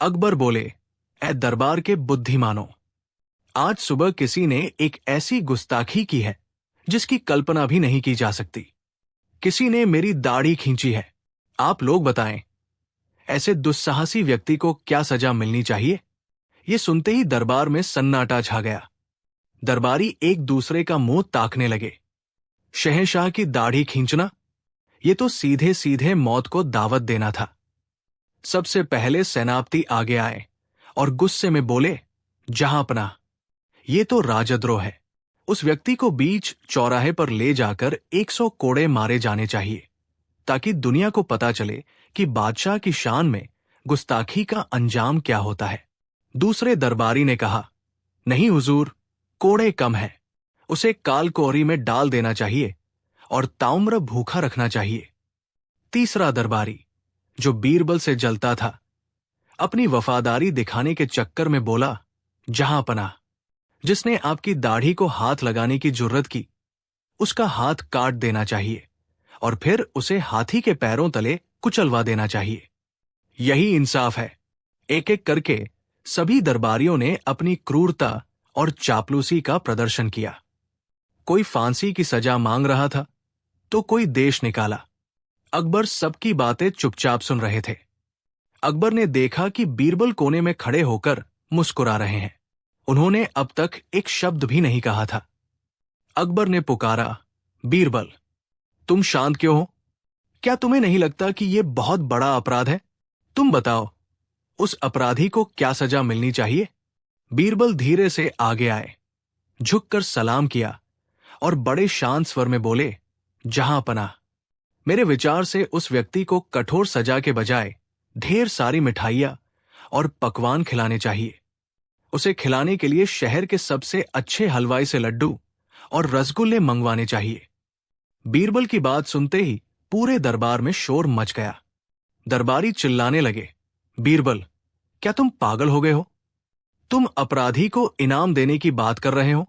अकबर बोले, ऐ दरबार के बुद्धिमानों, आज सुबह किसी ने एक ऐसी गुस्ताखी की है जिसकी कल्पना भी नहीं की जा सकती। किसी ने मेरी दाढ़ी खींची है। आप लोग बताएं, ऐसे दुस्साहसी व्यक्ति को क्या सजा मिलनी चाहिए? ये सुनते ही दरबार में सन्नाटा छा गया। दरबारी एक दूसरे का मुंह ताकने लगे। शहंशाह की दाढ़ी खींचना, ये तो सीधे सीधे मौत को दावत देना था। सबसे पहले सेनापति आगे आए और गुस्से में बोले, जहांपनाह, ये तो राजद्रोह है। उस व्यक्ति को बीच चौराहे पर ले जाकर 100 कोड़े मारे जाने चाहिए, ताकि दुनिया को पता चले कि बादशाह की शान में गुस्ताखी का अंजाम क्या होता है। दूसरे दरबारी ने कहा, नहीं हुजूर, कोड़े कम है, उसे काल कोहरी में डाल देना चाहिए और ताउम्र भूखा रखना चाहिए। तीसरा दरबारी, जो बीरबल से जलता था, अपनी वफादारी दिखाने के चक्कर में बोला, जहां पनाह, जिसने आपकी दाढ़ी को हाथ लगाने की जुर्रत की, उसका हाथ काट देना चाहिए और फिर उसे हाथी के पैरों तले कुचलवा देना चाहिए। यही इंसाफ है। एक एक करके सभी दरबारियों ने अपनी क्रूरता और चापलूसी का प्रदर्शन किया। कोई फांसी की सजा मांग रहा था तो कोई देश निकाला। अकबर सबकी बातें चुपचाप सुन रहे थे। अकबर ने देखा कि बीरबल कोने में खड़े होकर मुस्कुरा रहे हैं। उन्होंने अब तक एक शब्द भी नहीं कहा था। अकबर ने पुकारा, बीरबल, तुम शांत क्यों हो? क्या तुम्हें नहीं लगता कि यह बहुत बड़ा अपराध है? तुम बताओ, उस अपराधी को क्या सजा मिलनी चाहिए? बीरबल धीरे से आगे आए, झुककर सलाम किया और बड़े शांत स्वर में बोले, जहां पनाह, मेरे विचार से उस व्यक्ति को कठोर सजा के बजाय ढेर सारी मिठाइयां और पकवान खिलाने चाहिए। उसे खिलाने के लिए शहर के सबसे अच्छे हलवाई से लड्डू और रसगुल्ले मंगवाने चाहिए। बीरबल की बात सुनते ही पूरे दरबार में शोर मच गया। दरबारी चिल्लाने लगे, बीरबल, क्या तुम पागल हो गए हो? तुम अपराधी को इनाम देने की बात कर रहे हो?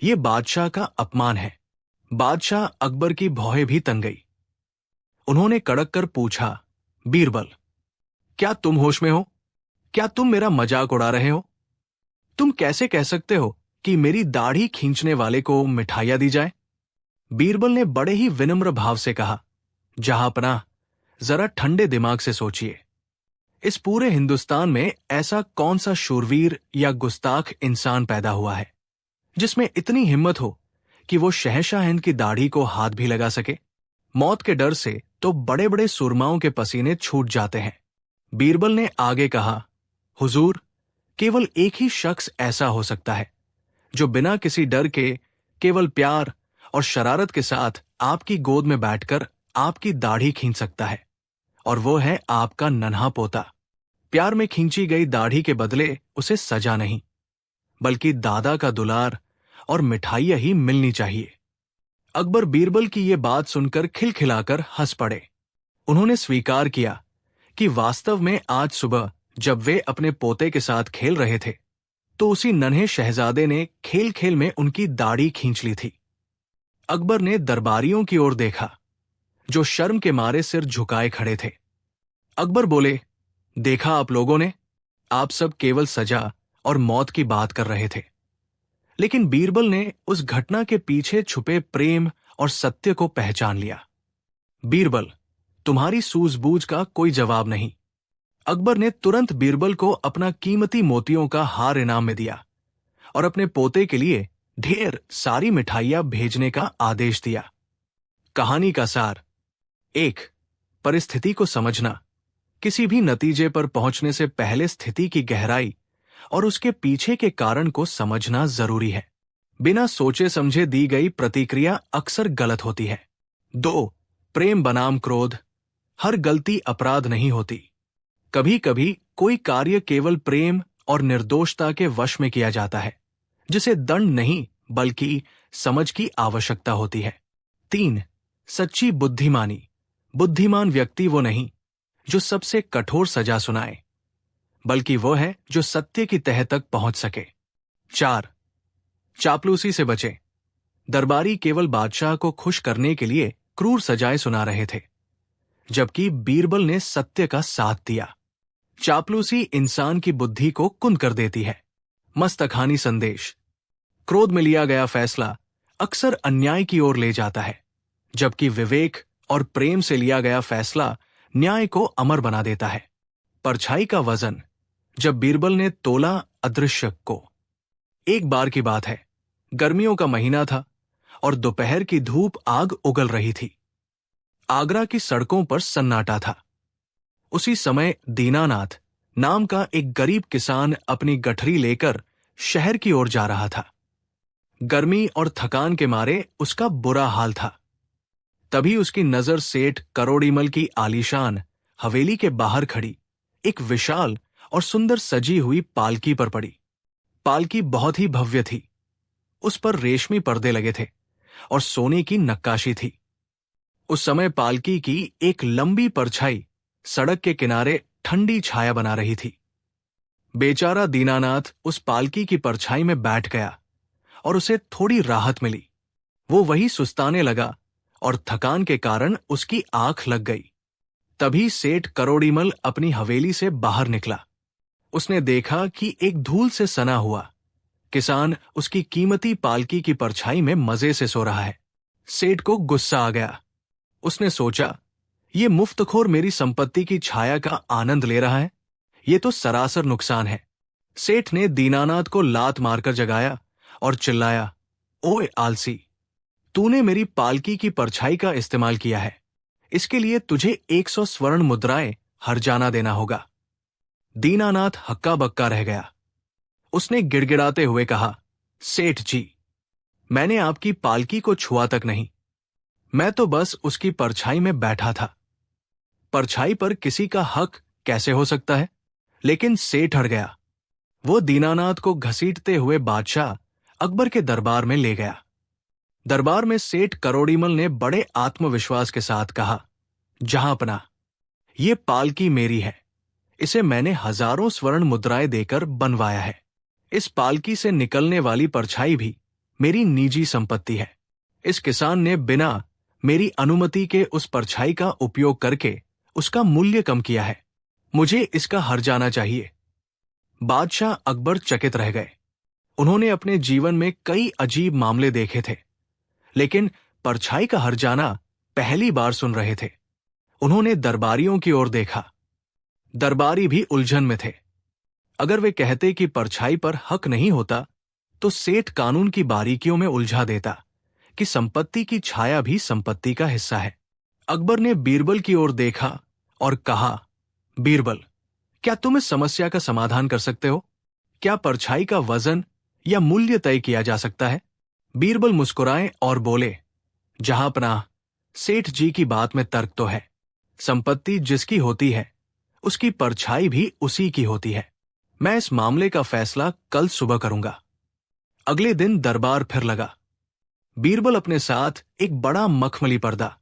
यह बादशाह का अपमान है। बादशाह अकबर की भौहें भी तन गई। उन्होंने कड़क कर पूछा, बीरबल, क्या तुम होश में हो? क्या तुम मेरा मजाक उड़ा रहे हो? तुम कैसे कह सकते हो कि मेरी दाढ़ी खींचने वाले को मिठाइयां दी जाए? बीरबल ने बड़े ही विनम्र भाव से कहा, जहांपनाह, जरा ठंडे दिमाग से सोचिए। इस पूरे हिंदुस्तान में ऐसा कौन सा शूरवीर या गुस्ताख इंसान पैदा हुआ है जिसमें इतनी हिम्मत हो कि वो शहंशाह की दाढ़ी को हाथ भी लगा सके? मौत के डर से तो बड़े बड़े सुरमाओं के पसीने छूट जाते हैं। बीरबल ने आगे कहा, हुजूर, केवल एक ही शख्स ऐसा हो सकता है जो बिना किसी डर के केवल प्यार और शरारत के साथ आपकी गोद में बैठकर आपकी दाढ़ी खींच सकता है, और वो है आपका नन्हा पोता। प्यार में खींची गई दाढ़ी के बदले उसे सजा नहीं, बल्कि दादा का दुलार और मिठाइयां ही मिलनी चाहिए। अकबर बीरबल की ये बात सुनकर खिलखिलाकर हंस पड़े। उन्होंने स्वीकार किया कि वास्तव में आज सुबह जब वे अपने पोते के साथ खेल रहे थे तो उसी नन्हे शहजादे ने खेल खेल में उनकी दाढ़ी खींच ली थी। अकबर ने दरबारियों की ओर देखा जो शर्म के मारे सिर झुकाए खड़े थे। अकबर बोले, देखा आप लोगों ने, आप सब केवल सजा और मौत की बात कर रहे थे, लेकिन बीरबल ने उस घटना के पीछे छुपे प्रेम और सत्य को पहचान लिया। बीरबल, तुम्हारी सूझबूझ का कोई जवाब नहीं। अकबर ने तुरंत बीरबल को अपना कीमती मोतियों का हार इनाम में दिया और अपने पोते के लिए ढेर सारी मिठाइयां भेजने का आदेश दिया। कहानी का सार: 1. परिस्थिति को समझना। किसी भी नतीजे पर पहुंचने से पहले स्थिति की गहराई और उसके पीछे के कारण को समझना जरूरी है। बिना सोचे समझे दी गई प्रतिक्रिया अक्सर गलत होती है। 2. प्रेम बनाम क्रोध। हर गलती अपराध नहीं होती। कभी कभी कोई कार्य केवल प्रेम और निर्दोषता के वश में किया जाता है, जिसे दंड नहीं बल्कि समझ की आवश्यकता होती है। 3. सच्ची बुद्धिमानी। बुद्धिमान व्यक्ति वो नहीं जो सबसे कठोर सजा सुनाए, बल्कि वो है जो सत्य की तह तक पहुंच सके। 4. चापलूसी से बचे। दरबारी केवल बादशाह को खुश करने के लिए क्रूर सजाएं सुना रहे थे, जबकि बीरबल ने सत्य का साथ दिया। चापलूसी इंसान की बुद्धि को कुंद कर देती है। मस्तखानी संदेश: क्रोध में लिया गया फैसला अक्सर अन्याय की ओर ले जाता है, जबकि विवेक और प्रेम से लिया गया फैसला न्याय को अमर बना देता है। परछाई का वजन: जब बीरबल ने तोला अदृश्य को। एक बार की बात है, गर्मियों का महीना था और दोपहर की धूप आग उगल रही थी। आगरा की सड़कों पर सन्नाटा था। उसी समय दीनानाथ नाम का एक गरीब किसान अपनी गठरी लेकर शहर की ओर जा रहा था। गर्मी और थकान के मारे उसका बुरा हाल था। तभी उसकी नजर सेठ करोड़ीमल की आलीशान हवेली के बाहर खड़ी एक विशाल और सुंदर सजी हुई पालकी पर पड़ी। पालकी बहुत ही भव्य थी। उस पर रेशमी पर्दे लगे थे, और सोने की नक्काशी थी। उस समय पालकी की एक लंबी परछाई सड़क के किनारे ठंडी छाया बना रही थी। बेचारा दीनानाथ उस पालकी की परछाई में बैठ गया और उसे थोड़ी राहत मिली। वो वही सुस्ताने लगा और थकान के कारण उसकी आंख लग गई। तभी सेठ करोड़ीमल अपनी हवेली से बाहर निकला। उसने देखा कि एक धूल से सना हुआ किसान उसकी कीमती पालकी की परछाई में मजे से सो रहा है। सेठ को गुस्सा आ गया। उसने सोचा, ये मुफ्तखोर मेरी संपत्ति की छाया का आनंद ले रहा है, ये तो सरासर नुकसान है। सेठ ने दीनानाथ को लात मारकर जगाया और चिल्लाया, ओए आलसी, तूने मेरी पालकी की परछाई का इस्तेमाल किया है, इसके लिए तुझे 100 स्वर्ण मुद्राएं हर्जाना देना होगा। दीनानाथ हक्का बक्का रह गया। उसने गिड़गिड़ाते हुए कहा, सेठ जी, मैंने आपकी पालकी को छुआ तक नहीं, मैं तो बस उसकी परछाई में बैठा था। परछाई पर किसी का हक कैसे हो सकता है? लेकिन सेठ अड़ गया। वो दीनानाथ को घसीटते हुए बादशाह अकबर के दरबार में ले गया। दरबार में सेठ करोड़ीमल ने बड़े आत्मविश्वास के साथ कहा, जहांपना, ये पालकी मेरी है, इसे मैंने हजारों स्वर्ण मुद्राएं देकर बनवाया है। इस पालकी से निकलने वाली परछाई भी मेरी निजी संपत्ति है। इस किसान ने बिना मेरी अनुमति के उस परछाई का उपयोग करके उसका मूल्य कम किया है, मुझे इसका हर्जाना चाहिए। बादशाह अकबर चकित रह गए। उन्होंने अपने जीवन में कई अजीब मामले देखे थे, लेकिन परछाई का हर्जाना पहली बार सुन रहे थे। उन्होंने दरबारियों की ओर देखा। दरबारी भी उलझन में थे। अगर वे कहते कि परछाई पर हक नहीं होता, तो सेठ कानून की बारीकियों में उलझा देता कि संपत्ति की छाया भी संपत्ति का हिस्सा है। अकबर ने बीरबल की ओर देखा और कहा, बीरबल, क्या तुम इस समस्या का समाधान कर सकते हो? क्या परछाई का वजन या मूल्य तय किया जा सकता है? बीरबल मुस्कुराए और बोले, जहांपनाह, सेठ जी की बात में तर्क तो है। संपत्ति जिसकी होती है, उसकी परछाई भी उसी की होती है। मैं इस मामले का फैसला कल सुबह करूंगा। अगले दिन दरबार फिर लगा। बीरबल अपने साथ एक बड़ा मखमली पर्दा,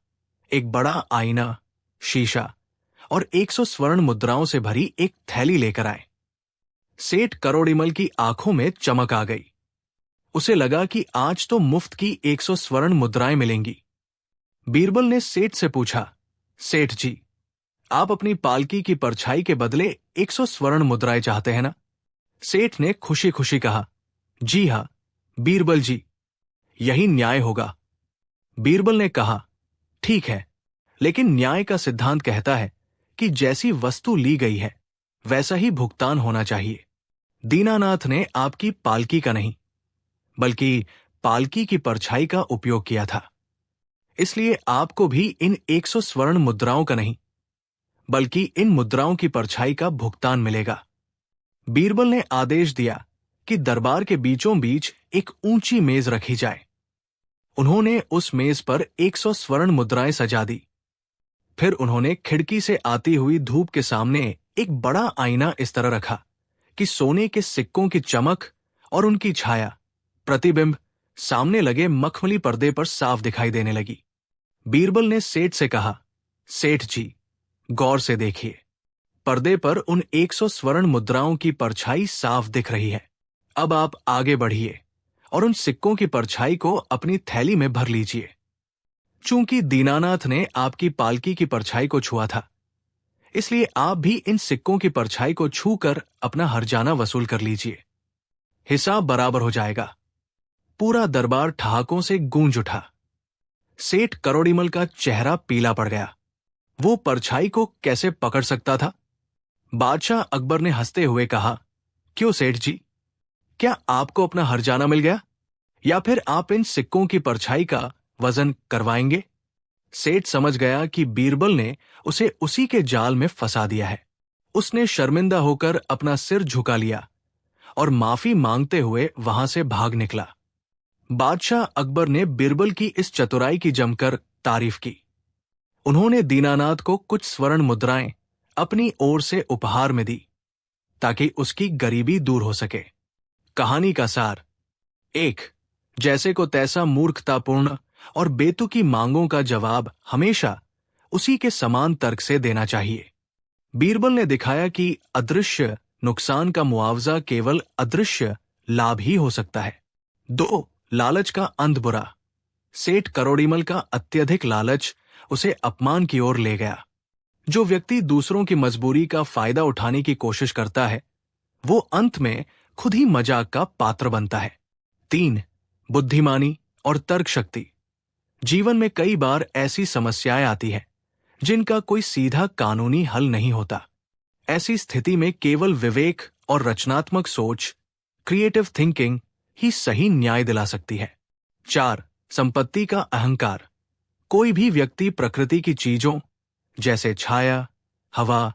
एक बड़ा आईना, शीशा और 100 स्वर्ण मुद्राओं से भरी एक थैली लेकर आए। सेठ करोड़ीमल की आंखों में चमक आ गई। उसे लगा कि आज तो मुफ्त की 100 स्वर्ण मुद्राएं मिलेंगी। बीरबल ने सेठ से पूछा, सेठ जी, आप अपनी पालकी की परछाई के बदले 100 स्वर्ण मुद्राएं चाहते हैं ना? सेठ ने खुशी खुशी कहा, जी हां बीरबल जी, यही न्याय होगा। बीरबल ने कहा, ठीक है, लेकिन न्याय का सिद्धांत कहता है कि जैसी वस्तु ली गई है वैसा ही भुगतान होना चाहिए। दीनानाथ ने आपकी पालकी का नहीं, बल्कि पालकी की परछाई का उपयोग किया था, इसलिए आपको भी इन 100 स्वर्ण मुद्राओं का नहीं, बल्कि इन मुद्राओं की परछाई का भुगतान मिलेगा। बीरबल ने आदेश दिया कि दरबार के बीचों बीच एक ऊंची मेज रखी जाए। उन्होंने उस मेज पर 100 स्वर्ण मुद्राएं सजा दी। फिर उन्होंने खिड़की से आती हुई धूप के सामने एक बड़ा आईना इस तरह रखा कि सोने के सिक्कों की चमक और उनकी छाया, प्रतिबिंब, सामने लगे मखमली पर्दे पर साफ दिखाई देने लगी। बीरबल ने सेठ से कहा, सेठ जी, गौर से देखिए, पर्दे पर उन 100 स्वर्ण मुद्राओं की परछाई साफ दिख रही है। अब आप आगे बढ़िए और उन सिक्कों की परछाई को अपनी थैली में भर लीजिए। चूंकि दीनानाथ ने आपकी पालकी की परछाई को छुआ था, इसलिए आप भी इन सिक्कों की परछाई को छूकर अपना हर्जाना वसूल कर लीजिए। हिसाब बराबर हो जाएगा। पूरा दरबार ठहाकों से गूंज उठा। सेठ करोड़ीमल का चेहरा पीला पड़ गया। वो परछाई को कैसे पकड़ सकता था? बादशाह अकबर ने हंसते हुए कहा, क्यों सेठ जी, क्या आपको अपना हर्जाना मिल गया, या फिर आप इन सिक्कों की परछाई का वजन करवाएंगे? सेठ समझ गया कि बीरबल ने उसे उसी के जाल में फंसा दिया है। उसने शर्मिंदा होकर अपना सिर झुका लिया और माफी मांगते हुए वहां से भाग निकला। बादशाह अकबर ने बीरबल की इस चतुराई की जमकर तारीफ की। उन्होंने दीनानाथ को कुछ स्वर्ण मुद्राएं अपनी ओर से उपहार में दी, ताकि उसकी गरीबी दूर हो सके। कहानी का सार: 1. जैसे को तैसा मूर्खतापूर्ण और बेतुकी मांगों का जवाब हमेशा उसी के समान तर्क से देना चाहिए। बीरबल ने दिखाया कि अदृश्य नुकसान का मुआवजा केवल अदृश्य लाभ ही हो सकता है। 2. लालच का अंत बुरा। सेठ करोड़ीमल का अत्यधिक लालच उसे अपमान की ओर ले गया। जो व्यक्ति दूसरों की मजबूरी का फायदा उठाने की कोशिश करता है, वो अंत में खुद ही मजाक का पात्र बनता है। 3. बुद्धिमानी और तर्क शक्ति। जीवन में कई बार ऐसी समस्याएं आती हैं जिनका कोई सीधा कानूनी हल नहीं होता। ऐसी स्थिति में केवल विवेक और रचनात्मक सोच, क्रिएटिव थिंकिंग ही सही न्याय दिला सकती है। 4. संपत्ति का अहंकार। कोई भी व्यक्ति प्रकृति की चीजों जैसे छाया, हवा,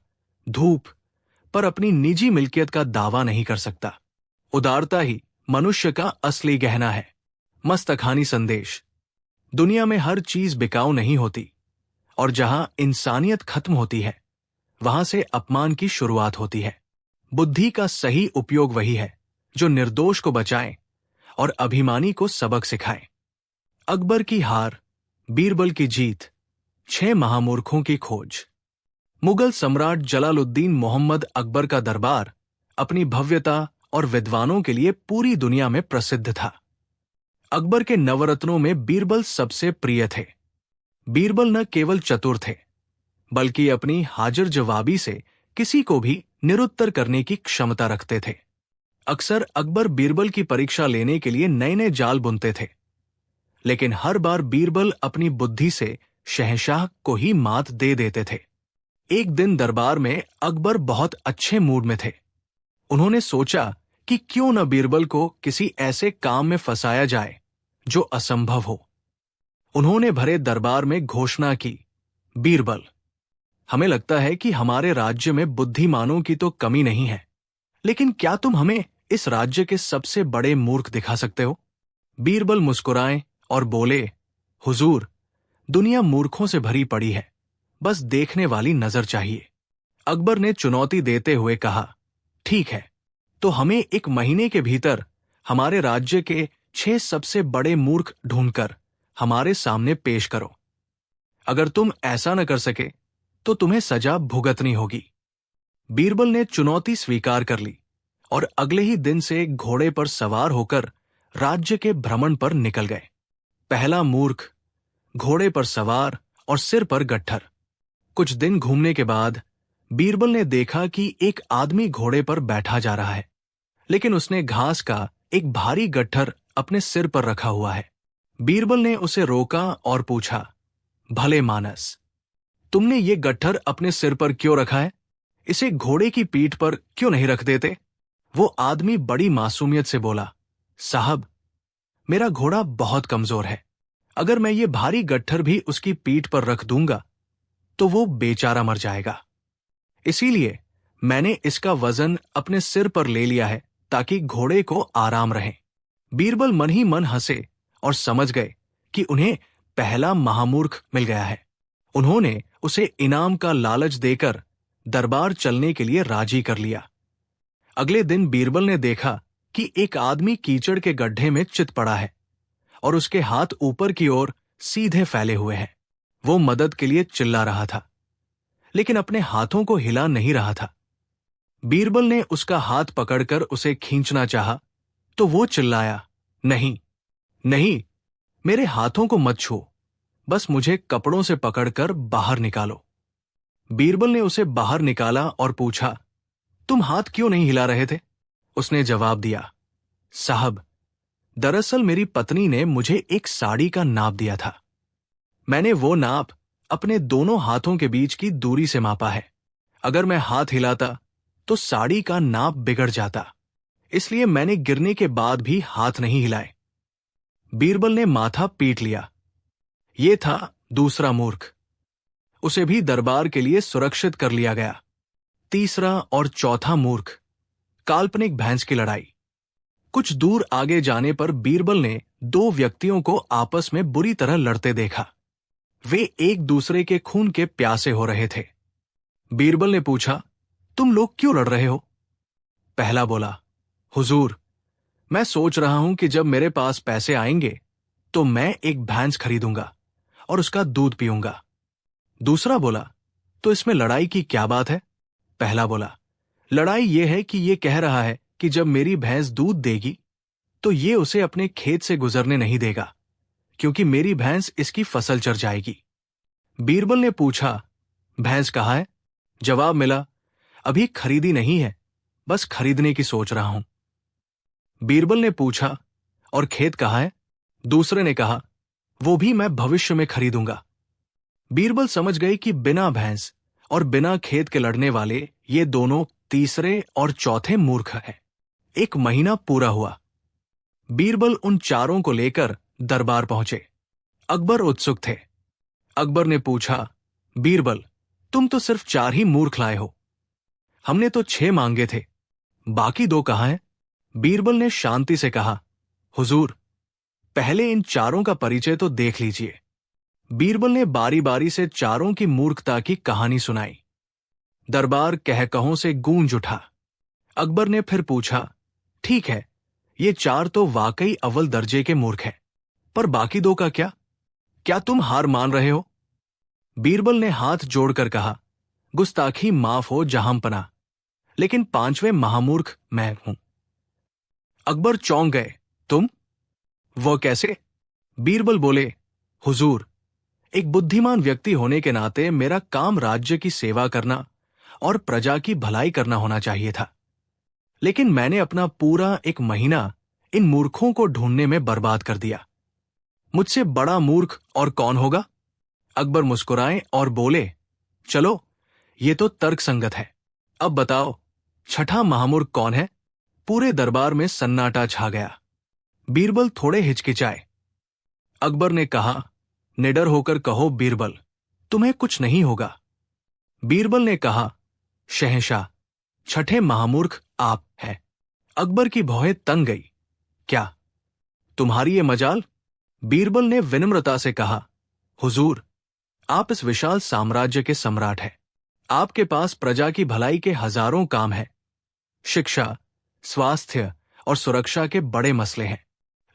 धूप पर अपनी निजी मिल्कियत का दावा नहीं कर सकता। उदारता ही मनुष्य का असली गहना है। मस्तखानी संदेश। दुनिया में हर चीज बिकाऊ नहीं होती, और जहां इंसानियत खत्म होती है, वहां से अपमान की शुरुआत होती है। बुद्धि का सही उपयोग वही है जो निर्दोष को बचाए और अभिमानी को सबक सिखाए। अकबर की हार, बीरबल की जीत, 6 महामूर्खों की खोज। मुगल सम्राट जलालुद्दीन मोहम्मद अकबर का दरबार अपनी भव्यता और विद्वानों के लिए पूरी दुनिया में प्रसिद्ध था। अकबर के नवरत्नों में बीरबल सबसे प्रिय थे। बीरबल न केवल चतुर थे, बल्कि अपनी हाजिर जवाबी से किसी को भी निरुत्तर करने की क्षमता रखते थे। अक्सर अकबर बीरबल की परीक्षा लेने के लिए नए नए जाल बुनते थे, लेकिन हर बार बीरबल अपनी बुद्धि से शहंशाह को ही मात दे देते थे। एक दिन दरबार में अकबर बहुत अच्छे मूड में थे। उन्होंने सोचा कि क्यों न बीरबल को किसी ऐसे काम में फंसाया जाए जो असंभव हो। उन्होंने भरे दरबार में घोषणा की, बीरबल, हमें लगता है कि हमारे राज्य में बुद्धिमानों की तो कमी नहीं है, लेकिन क्या तुम हमें इस राज्य के सबसे बड़े मूर्ख दिखा सकते हो? बीरबल मुस्कुराए और बोले, हुजूर, दुनिया मूर्खों से भरी पड़ी है, बस देखने वाली नजर चाहिए। अकबर ने चुनौती देते हुए कहा, ठीक है, तो हमें 1 महीने के भीतर हमारे राज्य के 6 सबसे बड़े मूर्ख ढूंढकर हमारे सामने पेश करो। अगर तुम ऐसा न कर सके तो तुम्हें सजा भुगतनी होगी। बीरबल ने चुनौती स्वीकार कर ली और अगले ही दिन से घोड़े पर सवार होकर राज्य के भ्रमण पर निकल गए। पहला मूर्ख, घोड़े पर सवार और सिर पर गट्ठर। कुछ दिन घूमने के बाद बीरबल ने देखा कि एक आदमी घोड़े पर बैठा जा रहा है, लेकिन उसने घास का एक भारी गट्ठर अपने सिर पर रखा हुआ है। बीरबल ने उसे रोका और पूछा, भले मानस, तुमने ये गट्ठर अपने सिर पर क्यों रखा है? इसे घोड़े की पीठ पर क्यों नहीं रख देते? वो आदमी बड़ी मासूमियत से बोला, साहब, मेरा घोड़ा बहुत कमजोर है। अगर मैं ये भारी गट्ठर भी उसकी पीठ पर रख दूंगा तो वो बेचारा मर जाएगा। इसीलिए मैंने इसका वजन अपने सिर पर ले लिया है ताकि घोड़े को आराम रहे। बीरबल मन ही मन हंसे और समझ गए कि उन्हें पहला महामूर्ख मिल गया है। उन्होंने उसे इनाम का लालच देकर दरबार चलने के लिए राजी कर लिया। अगले दिन बीरबल ने देखा कि एक आदमी कीचड़ के गड्ढे में चित पड़ा है और उसके हाथ ऊपर की ओर सीधे फैले हुए हैं। वो मदद के लिए चिल्ला रहा था, लेकिन अपने हाथों को हिला नहीं रहा था। बीरबल ने उसका हाथ पकड़कर उसे खींचना चाहा तो वो चिल्लाया, नहीं नहीं, मेरे हाथों को मत छू, बस मुझे कपड़ों से पकड़कर बाहर निकालो। बीरबल ने उसे बाहर निकाला और पूछा, तुम हाथ क्यों नहीं हिला रहे थे? उसने जवाब दिया, साहब, दरअसल मेरी पत्नी ने मुझे एक साड़ी का नाप दिया था। मैंने वो नाप अपने दोनों हाथों के बीच की दूरी से मापा है। अगर मैं हाथ हिलाता तो साड़ी का नाप बिगड़ जाता, इसलिए मैंने गिरने के बाद भी हाथ नहीं हिलाए। बीरबल ने माथा पीट लिया। ये था दूसरा मूर्ख। उसे भी दरबार के लिए सुरक्षित कर लिया गया। तीसरा और चौथा मूर्ख, काल्पनिक भैंस की लड़ाई। कुछ दूर आगे जाने पर बीरबल ने 2 व्यक्तियों को आपस में बुरी तरह लड़ते देखा। वे एक दूसरे के खून के प्यासे हो रहे थे। बीरबल ने पूछा, तुम लोग क्यों लड़ रहे हो? पहला बोला, हुजूर, मैं सोच रहा हूं कि जब मेरे पास पैसे आएंगे तो मैं एक भैंस खरीदूंगा और उसका दूध पीऊंगा। दूसरा बोला, तो इसमें लड़ाई की क्या बात है? पहला बोला, लड़ाई यह है कि ये कह रहा है कि जब मेरी भैंस दूध देगी तो ये उसे अपने खेत से गुजरने नहीं देगा, क्योंकि मेरी भैंस इसकी फसल चर जाएगी। बीरबल ने पूछा, भैंस कहाँ है? जवाब मिला, अभी खरीदी नहीं है, बस खरीदने की सोच रहा हूं। बीरबल ने पूछा, और खेत कहाँ है? दूसरे ने कहा, वो भी मैं भविष्य में खरीदूंगा। बीरबल समझ गए कि बिना भैंस और बिना खेत के लड़ने वाले ये दोनों तीसरे और चौथे मूर्ख हैं। एक महीना पूरा हुआ। बीरबल उन चारों को लेकर दरबार पहुंचे। अकबर उत्सुक थे। अकबर ने पूछा, बीरबल, तुम तो सिर्फ 4 ही मूर्ख लाए हो। हमने तो 6 मांगे थे, बाकी 2 कहाँ हैं? बीरबल ने शांति से कहा, हुजूर, पहले इन चारों का परिचय तो देख लीजिए। बीरबल ने बारी बारी से चारों की मूर्खता की कहानी सुनाई। दरबार कहकहों से गूंज उठा। अकबर ने फिर पूछा, ठीक है, ये 4 तो वाकई अव्वल दर्जे के मूर्ख हैं, पर बाकी 2 का क्या? क्या तुम हार मान रहे हो? बीरबल ने हाथ जोड़कर कहा, गुस्ताखी माफ हो जहांपना, लेकिन 5वें महामूर्ख मैं हूं। अकबर चौंक गए। तुम? वो कैसे? बीरबल बोले, हुजूर, एक बुद्धिमान व्यक्ति होने के नाते मेरा काम राज्य की सेवा करना और प्रजा की भलाई करना होना चाहिए था, लेकिन मैंने अपना पूरा 1 महीना इन मूर्खों को ढूंढने में बर्बाद कर दिया। मुझसे बड़ा मूर्ख और कौन होगा? अकबर मुस्कुराए और बोले, चलो, ये तो तर्कसंगत है। अब बताओ, छठा महामूर्ख कौन है? पूरे दरबार में सन्नाटा छा गया। बीरबल थोड़े हिचकिचाए। अकबर ने कहा, निडर होकर कहो बीरबल, तुम्हें कुछ नहीं होगा। बीरबल ने कहा, शहंशाह, छठे महामूर्ख आप हैं। अकबर की भौहें तंग गई। क्या तुम्हारी ये मजाल? बीरबल ने विनम्रता से कहा, हुजूर, आप इस विशाल साम्राज्य के सम्राट हैं। आपके पास प्रजा की भलाई के हजारों काम हैं। शिक्षा, स्वास्थ्य और सुरक्षा के बड़े मसले हैं,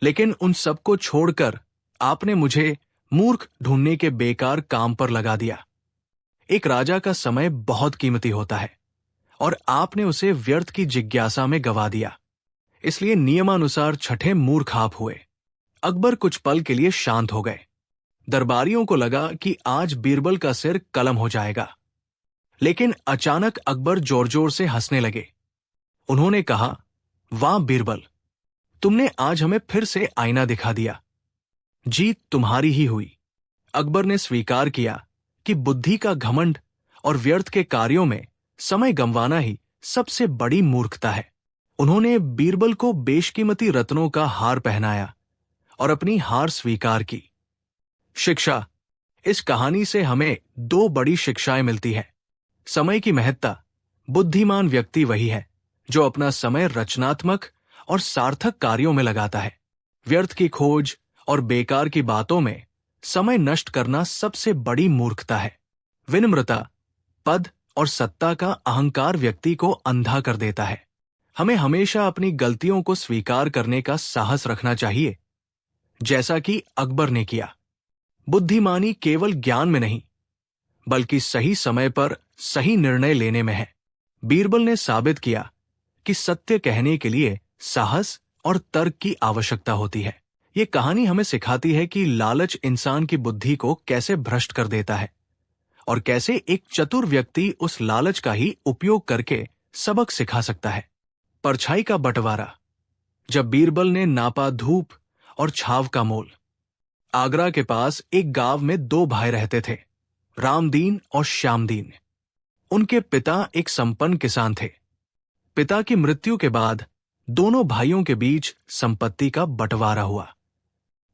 लेकिन उन सबको छोड़कर आपने मुझे मूर्ख ढूंढने के बेकार काम पर लगा दिया। एक राजा का समय बहुत कीमती होता है और आपने उसे व्यर्थ की जिज्ञासा में गवा दिया, इसलिए नियमानुसार छठे मूर्ख आप हुए। अकबर कुछ पल के लिए शांत हो गए। दरबारियों को लगा कि आज बीरबल का सिर कलम हो जाएगा, लेकिन अचानक अकबर जोर जोर से हंसने लगे। उन्होंने कहा, वाह बीरबल, तुमने आज हमें फिर से आईना दिखा दिया। जीत तुम्हारी ही हुई। अकबर ने स्वीकार किया कि बुद्धि का घमंड और व्यर्थ के कार्यों में समय गंवाना ही सबसे बड़ी मूर्खता है। उन्होंने बीरबल को बेशकीमती रत्नों का हार पहनाया और अपनी हार स्वीकार की। शिक्षा, इस कहानी से हमें 2 बड़ी शिक्षाएं मिलती हैं। समय की महत्ता। बुद्धिमान व्यक्ति वही है जो अपना समय रचनात्मक और सार्थक कार्यों में लगाता है। व्यर्थ की खोज और बेकार की बातों में समय नष्ट करना सबसे बड़ी मूर्खता है। विनम्रता, पद और सत्ता का अहंकार व्यक्ति को अंधा कर देता है। हमें हमेशा अपनी गलतियों को स्वीकार करने का साहस रखना चाहिए, जैसा कि अकबर ने किया। बुद्धिमानी केवल ज्ञान में नहीं, बल्कि सही समय पर सही निर्णय लेने में है। बीरबल ने साबित किया कि सत्य कहने के लिए साहस और तर्क की आवश्यकता होती है। ये कहानी हमें सिखाती है कि लालच इंसान की बुद्धि को कैसे भ्रष्ट कर देता है और कैसे एक चतुर व्यक्ति उस लालच का ही उपयोग करके सबक सिखा सकता है। परछाई का बंटवारा। जब बीरबल ने नापा धूप और छाव का मोल। आगरा के पास एक गांव में 2 भाई रहते थे, रामदीन और श्यामदीन। उनके पिता एक संपन्न किसान थे। पिता की मृत्यु के बाद दोनों भाइयों के बीच संपत्ति का बंटवारा हुआ।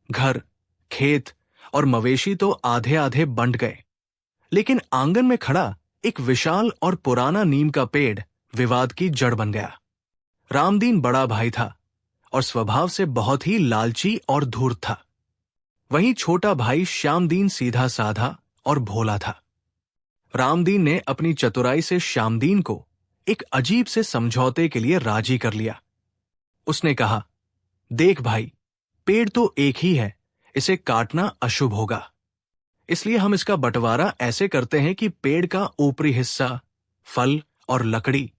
घर, खेत और मवेशी तो आधे आधे बंट गए, लेकिन आंगन में खड़ा एक विशाल और पुराना नीम का पेड़ विवाद की जड़ बन गया। रामदीन बड़ा भाई था और स्वभाव से बहुत ही लालची और धूर्त था। वहीं छोटा भाई श्यामदीन सीधा साधा और भोला था। रामदीन ने अपनी चतुराई से श्यामदीन को एक अजीब से समझौते के लिए राजी कर लिया। उसने कहा, देख भाई, पेड़ तो एक ही है, इसे काटना अशुभ होगा। इसलिए हम इसका बंटवारा ऐसे करते हैं कि पेड़ का ऊपरी हिस्सा, फल और लकड़ी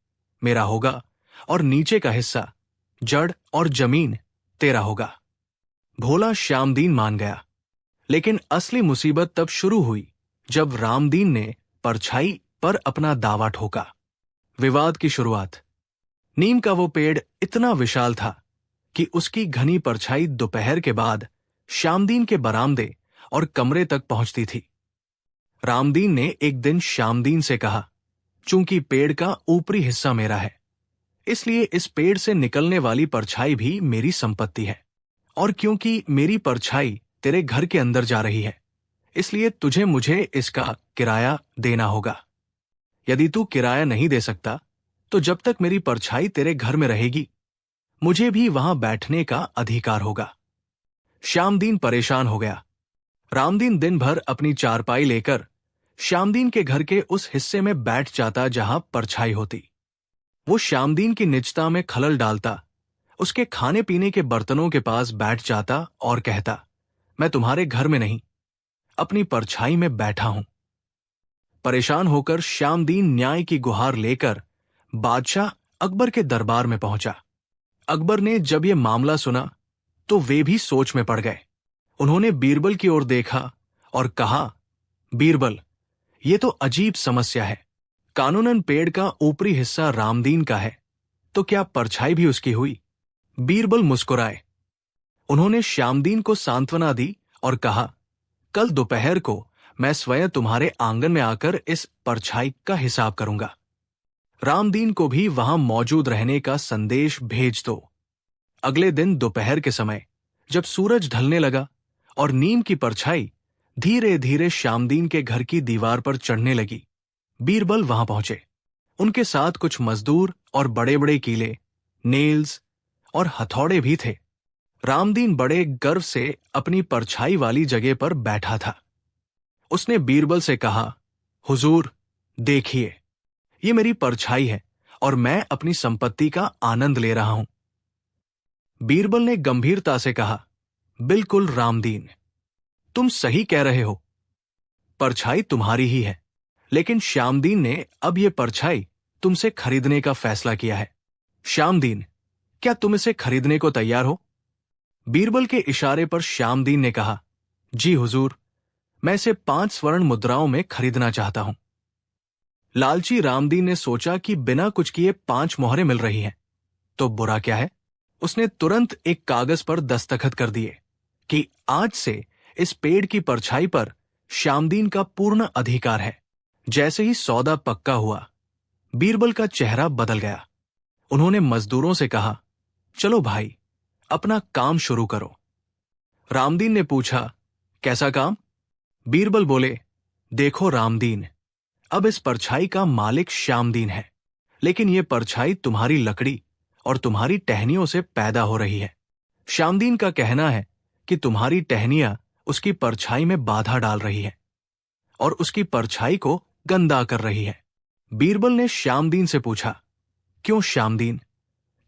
मेरा होगा, और नीचे का हिस्सा, जड़ और जमीन, तेरा होगा। भोला श्यामदीन मान गया। लेकिन असली मुसीबत तब शुरू हुई जब रामदीन ने परछाई पर अपना दावा ठोका। विवाद की शुरुआत। नीम का वो पेड़ इतना विशाल था कि उसकी घनी परछाई दोपहर के बाद श्यामदीन के बरामदे और कमरे तक पहुंचती थी। रामदीन ने एक दिन श्यामदीन से कहा, चूंकि पेड़ का ऊपरी हिस्सा मेरा है, इसलिए इस पेड़ से निकलने वाली परछाई भी मेरी संपत्ति है, और क्योंकि मेरी परछाई तेरे घर के अंदर जा रही है, इसलिए तुझे मुझे इसका किराया देना होगा। यदि तू किराया नहीं दे सकता, तो जब तक मेरी परछाई तेरे घर में रहेगी, मुझे भी वहां बैठने का अधिकार होगा। श्यामदीन परेशान हो गया। रामदीन दिन भर अपनी चारपाई लेकर श्यामदीन के घर के उस हिस्से में बैठ जाता जहां परछाई होती। वो श्यामदीन की निजता में खलल डालता, उसके खाने पीने के बर्तनों के पास बैठ जाता और कहता, मैं तुम्हारे घर में नहीं, अपनी परछाई में बैठा हूं। परेशान होकर श्यामदीन न्याय की गुहार लेकर बादशाह अकबर के दरबार में पहुंचा। अकबर ने जब यह मामला सुना तो वे भी सोच में पड़ गए। उन्होंने बीरबल की ओर देखा और कहा, बीरबल, ये तो अजीब समस्या है। कानूनन पेड़ का ऊपरी हिस्सा रामदीन का है, तो क्या परछाई भी उसकी हुई? बीरबल मुस्कुराए। उन्होंने श्यामदीन को सांत्वना दी और कहा, कल दोपहर को मैं स्वयं तुम्हारे आंगन में आकर इस परछाई का हिसाब करूंगा। रामदीन को भी वहां मौजूद रहने का संदेश भेज दो। अगले दिन दोपहर के समय जब सूरज ढलने लगा और नीम की परछाई धीरे धीरे श्यामदीन के घर की दीवार पर चढ़ने लगी, बीरबल वहां पहुंचे। उनके साथ कुछ मजदूर और बड़े बड़े कीले, नेल्स और हथौड़े भी थे। रामदीन बड़े गर्व से अपनी परछाई वाली जगह पर बैठा था। उसने बीरबल से कहा, हुजूर, देखिए, ये मेरी परछाई है और मैं अपनी संपत्ति का आनंद ले रहा हूं। बीरबल ने गंभीरता से कहा, बिल्कुल रामदीन, तुम सही कह रहे हो, परछाई तुम्हारी ही है, लेकिन श्यामदीन ने अब ये परछाई तुमसे खरीदने का फैसला किया है। श्यामदीन, क्या तुम इसे खरीदने को तैयार हो? बीरबल के इशारे पर श्यामदीन ने कहा, जी हुजूर, मैं इसे 5 स्वर्ण मुद्राओं में खरीदना चाहता हूं। लालची रामदीन ने सोचा कि बिना कुछ किए 5 मोहरें मिल रही हैं, तो बुरा क्या है। उसने तुरंत एक कागज पर दस्तखत कर दिए कि आज से इस पेड़ की परछाई पर श्यामदीन का पूर्ण अधिकार है। जैसे ही सौदा पक्का हुआ, बीरबल का चेहरा बदल गया। उन्होंने मजदूरों से कहा, चलो भाई, अपना काम शुरू करो। रामदीन ने पूछा, कैसा काम? बीरबल बोले, देखो रामदीन, अब इस परछाई का मालिक श्यामदीन है, लेकिन यह परछाई तुम्हारी लकड़ी और तुम्हारी टहनियों से पैदा हो रही है। श्यामदीन का कहना है कि तुम्हारी टहनियां उसकी परछाई में बाधा डाल रही है और उसकी परछाई को गंदा कर रही है। बीरबल ने श्यामदीन से पूछा, क्यों श्यामदीन,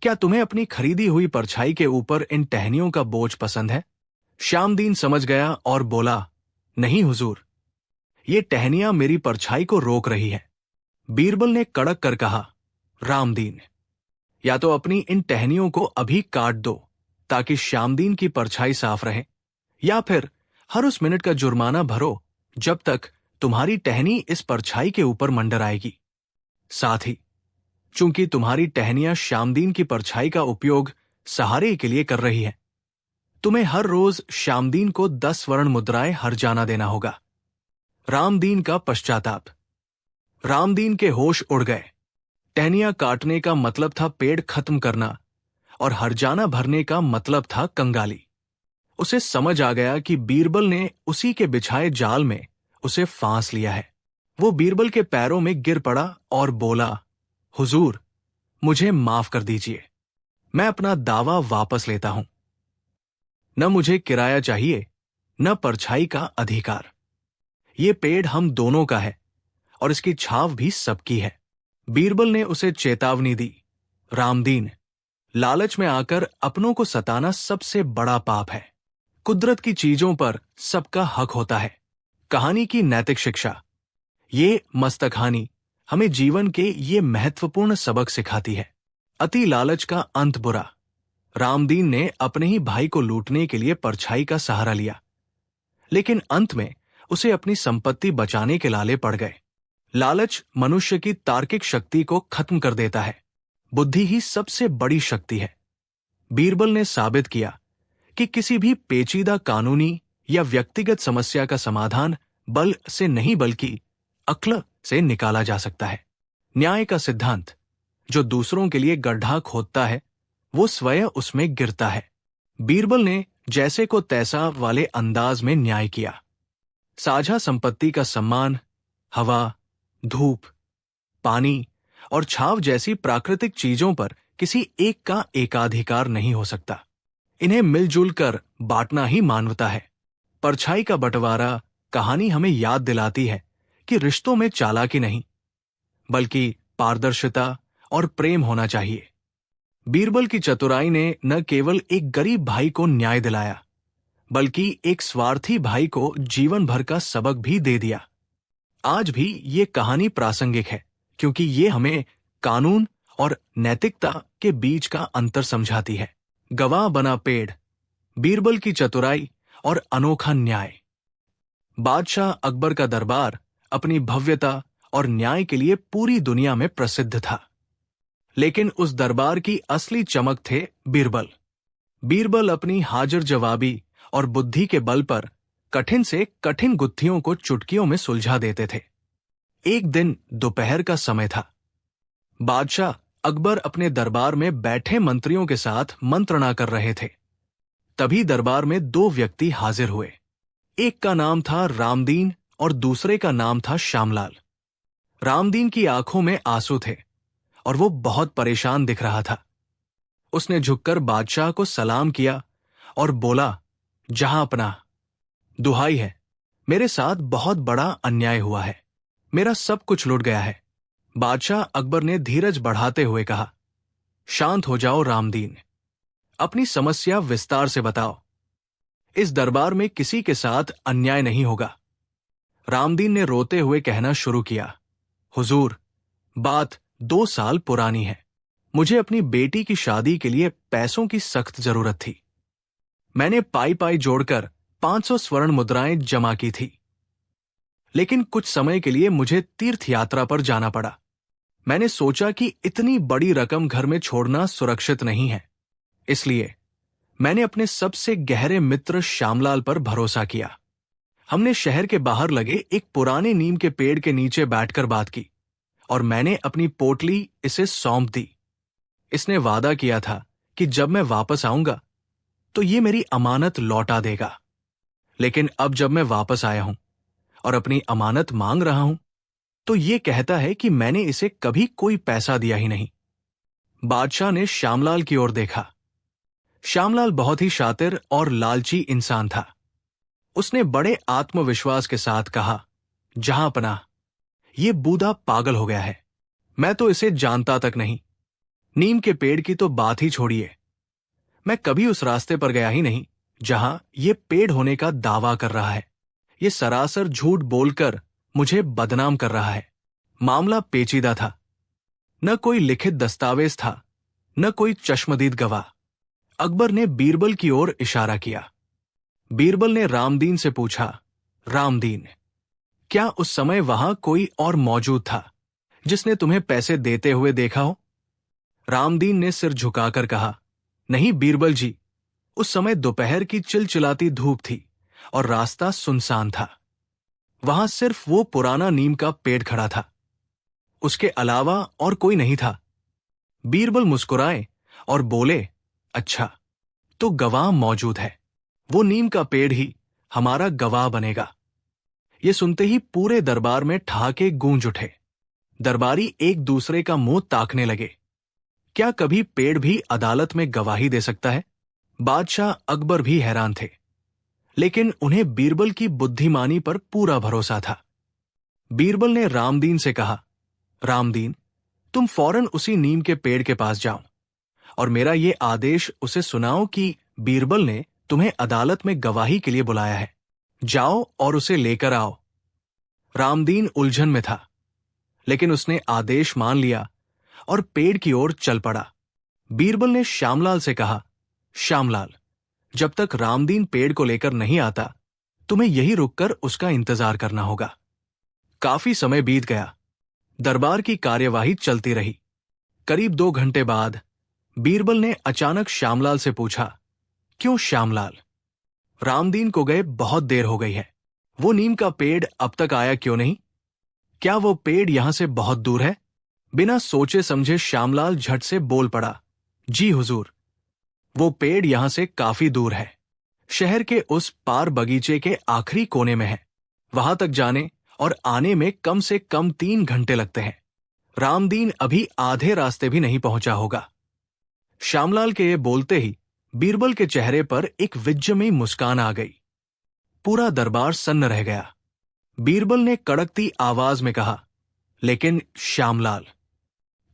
क्या तुम्हें अपनी खरीदी हुई परछाई के ऊपर इन टहनियों का बोझ पसंद है? श्यामदीन समझ गया और बोला, नहीं हुजूर, ये टहनियां मेरी परछाई को रोक रही है। बीरबल ने कड़क कर कहा, रामदीन, या तो अपनी इन टहनियों को अभी काट दो ताकि श्यामदीन की परछाई साफ रहे, या फिर हर उस मिनट का जुर्माना भरो जब तक तुम्हारी टहनी इस परछाई के ऊपर मंडराएगी। साथ ही, चूंकि तुम्हारी टहनियां श्यामदीन की परछाई का उपयोग सहारे के लिए कर रही है, तुम्हें हर रोज श्यामदीन को 10 स्वर्ण मुद्राएं हर्जाना देना होगा। रामदीन का पश्चाताप। रामदीन के होश उड़ गए। टहनियां काटने का मतलब था पेड़ खत्म करना और हर्जाना भरने का मतलब था कंगाली। उसे समझ आ गया कि बीरबल ने उसी के बिछाए जाल में उसे फांस लिया है। वो बीरबल के पैरों में गिर पड़ा और बोला, हुजूर, मुझे माफ कर दीजिए, मैं अपना दावा वापस लेता हूं। न मुझे किराया चाहिए, न परछाई का अधिकार। ये पेड़ हम दोनों का है और इसकी छाव भी सबकी है। बीरबल ने उसे चेतावनी दी, रामदीन, लालच में आकर अपनों को सताना सबसे बड़ा पाप है। कुदरत की चीजों पर सबका हक होता है। कहानी की नैतिक शिक्षा। ये मस्तकहानी हमें जीवन के ये महत्वपूर्ण सबक सिखाती है। अति लालच का अंत बुरा। रामदीन ने अपने ही भाई को लूटने के लिए परछाई का सहारा लिया, लेकिन अंत में उसे अपनी संपत्ति बचाने के लाले पड़ गए। लालच मनुष्य की तार्किक शक्ति को खत्म कर देता है। बुद्धि ही सबसे बड़ी शक्ति है। बीरबल ने साबित किया कि किसी भी पेचीदा कानूनी या व्यक्तिगत समस्या का समाधान बल से नहीं बल्कि अक्ल से निकाला जा सकता है। न्याय का सिद्धांत। जो दूसरों के लिए गड्ढा खोदता है वो स्वयं उसमें गिरता है। बीरबल ने जैसे को तैसा वाले अंदाज में न्याय किया। साझा संपत्ति का सम्मान हवा, धूप, पानी और छाव जैसी प्राकृतिक चीजों पर किसी एक का एकाधिकार नहीं हो सकता। इन्हें मिलजुल कर बांटना ही मानवता है। परछाई का बंटवारा कहानी हमें याद दिलाती है कि रिश्तों में चालाकी नहीं बल्कि पारदर्शिता और प्रेम होना चाहिए। बीरबल की चतुराई ने न केवल एक गरीब भाई को न्याय दिलाया बल्कि एक स्वार्थी भाई को जीवन भर का सबक भी दे दिया। आज भी ये कहानी प्रासंगिक है क्योंकि ये हमें कानून और नैतिकता के बीच का अंतर समझाती है। गवाह बना पेड़। बीरबल की चतुराई और अनोखा न्याय। बादशाह अकबर का दरबार अपनी भव्यता और न्याय के लिए पूरी दुनिया में प्रसिद्ध था, लेकिन उस दरबार की असली चमक थे बीरबल। बीरबल अपनी हाजिर जवाबी और बुद्धि के बल पर कठिन से कठिन गुत्थियों को चुटकियों में सुलझा देते थे। एक दिन दोपहर का समय था। बादशाह अकबर अपने दरबार में बैठे मंत्रियों के साथ मंत्रणा कर रहे थे। तभी दरबार में दो व्यक्ति हाजिर हुए। एक का नाम था रामदीन और दूसरे का नाम था श्यामलाल। रामदीन की आंखों में आंसू थे और वो बहुत परेशान दिख रहा था। उसने झुककर बादशाह को सलाम किया और बोला, जहां अपना, दुहाई है, मेरे साथ बहुत बड़ा अन्याय हुआ है। मेरा सब कुछ लुट गया है। बादशाह अकबर ने धीरज बढ़ाते हुए कहा, शांत हो जाओ रामदीन, अपनी समस्या विस्तार से बताओ। इस दरबार में किसी के साथ अन्याय नहीं होगा। रामदीन ने रोते हुए कहना शुरू किया, हुजूर, बात 2 साल पुरानी है। मुझे अपनी बेटी की शादी के लिए पैसों की सख्त जरूरत थी। मैंने पाई पाई जोड़कर 500 स्वर्ण मुद्राएं जमा की थी, लेकिन कुछ समय के लिए मुझे तीर्थ यात्रा पर जाना पड़ा। मैंने सोचा कि इतनी बड़ी रकम घर में छोड़ना सुरक्षित नहीं है, इसलिए मैंने अपने सबसे गहरे मित्र श्यामलाल पर भरोसा किया। हमने शहर के बाहर लगे एक पुराने नीम के पेड़ के नीचे बैठकर बात की और मैंने अपनी पोटली इसे सौंप दी। इसने वादा किया था कि जब मैं वापस आऊंगा तो ये मेरी अमानत लौटा देगा। लेकिन अब जब मैं वापस आया हूं और अपनी अमानत मांग रहा हूं तो ये कहता है कि मैंने इसे कभी कोई पैसा दिया ही नहीं। बादशाह ने श्यामलाल की ओर देखा। श्यामलाल बहुत ही शातिर और लालची इंसान था। उसने बड़े आत्मविश्वास के साथ कहा, जहां पनाह, ये बूढ़ा पागल हो गया है। मैं तो इसे जानता तक नहीं। नीम के पेड़ की तो बात ही छोड़िए, मैं कभी उस रास्ते पर गया ही नहीं जहां ये पेड़ होने का दावा कर रहा है। ये सरासर झूठ बोलकर मुझे बदनाम कर रहा है। मामला पेचीदा था। न कोई लिखित दस्तावेज था, न कोई चश्मदीद गवाह। अकबर ने बीरबल की ओर इशारा किया। बीरबल ने रामदीन से पूछा, रामदीन, क्या उस समय वहां कोई और मौजूद था जिसने तुम्हें पैसे देते हुए देखा हो? रामदीन ने सिर झुकाकर कहा, नहीं बीरबल जी, उस समय दोपहर की चिलचिलाती धूप थी और रास्ता सुनसान था। वहां सिर्फ वो पुराना नीम का पेड़ खड़ा था, उसके अलावा और कोई नहीं था। बीरबल मुस्कुराए और बोले, अच्छा, तो गवाह मौजूद है। वो नीम का पेड़ ही हमारा गवाह बनेगा। ये सुनते ही पूरे दरबार में ठहाके गूंज उठे। दरबारी एक दूसरे का मुंह ताकने लगे। क्या कभी पेड़ भी अदालत में गवाही दे सकता है? बादशाह अकबर भी हैरान थे, लेकिन उन्हें बीरबल की बुद्धिमानी पर पूरा भरोसा था। बीरबल ने रामदीन से कहा, रामदीन, तुम फौरन उसी नीम के पेड़ के पास जाओ और मेरा ये आदेश उसे सुनाओ कि बीरबल ने तुम्हें अदालत में गवाही के लिए बुलाया है। जाओ और उसे लेकर आओ। रामदीन उलझन में था, लेकिन उसने आदेश मान लिया और पेड़ की ओर चल पड़ा। बीरबल ने श्यामलाल से कहा, श्यामलाल, जब तक रामदीन पेड़ को लेकर नहीं आता, तुम्हें यहीं रुककर उसका इंतजार करना होगा। काफी समय बीत गया। दरबार की कार्यवाही चलती रही। करीब 2 घंटे बाद बीरबल ने अचानक श्यामलाल से पूछा, क्यों श्यामलाल, रामदीन को गए बहुत देर हो गई है। वो नीम का पेड़ अब तक आया क्यों नहीं? क्या वो पेड़ यहां से बहुत दूर है? बिना सोचे समझे श्यामलाल झट से बोल पड़ा, जी हुजूर, वो पेड़ यहां से काफी दूर है। शहर के उस पार बगीचे के आखिरी कोने में है। वहां तक जाने और आने में कम से कम 3 घंटे लगते हैं। रामदीन अभी आधे रास्ते भी नहीं पहुंचा होगा। श्यामलाल के ये बोलते ही बीरबल के चेहरे पर एक विज्जमी मुस्कान आ गई। पूरा दरबार सन्न रह गया। बीरबल ने कड़कती आवाज में कहा, लेकिन श्यामलाल,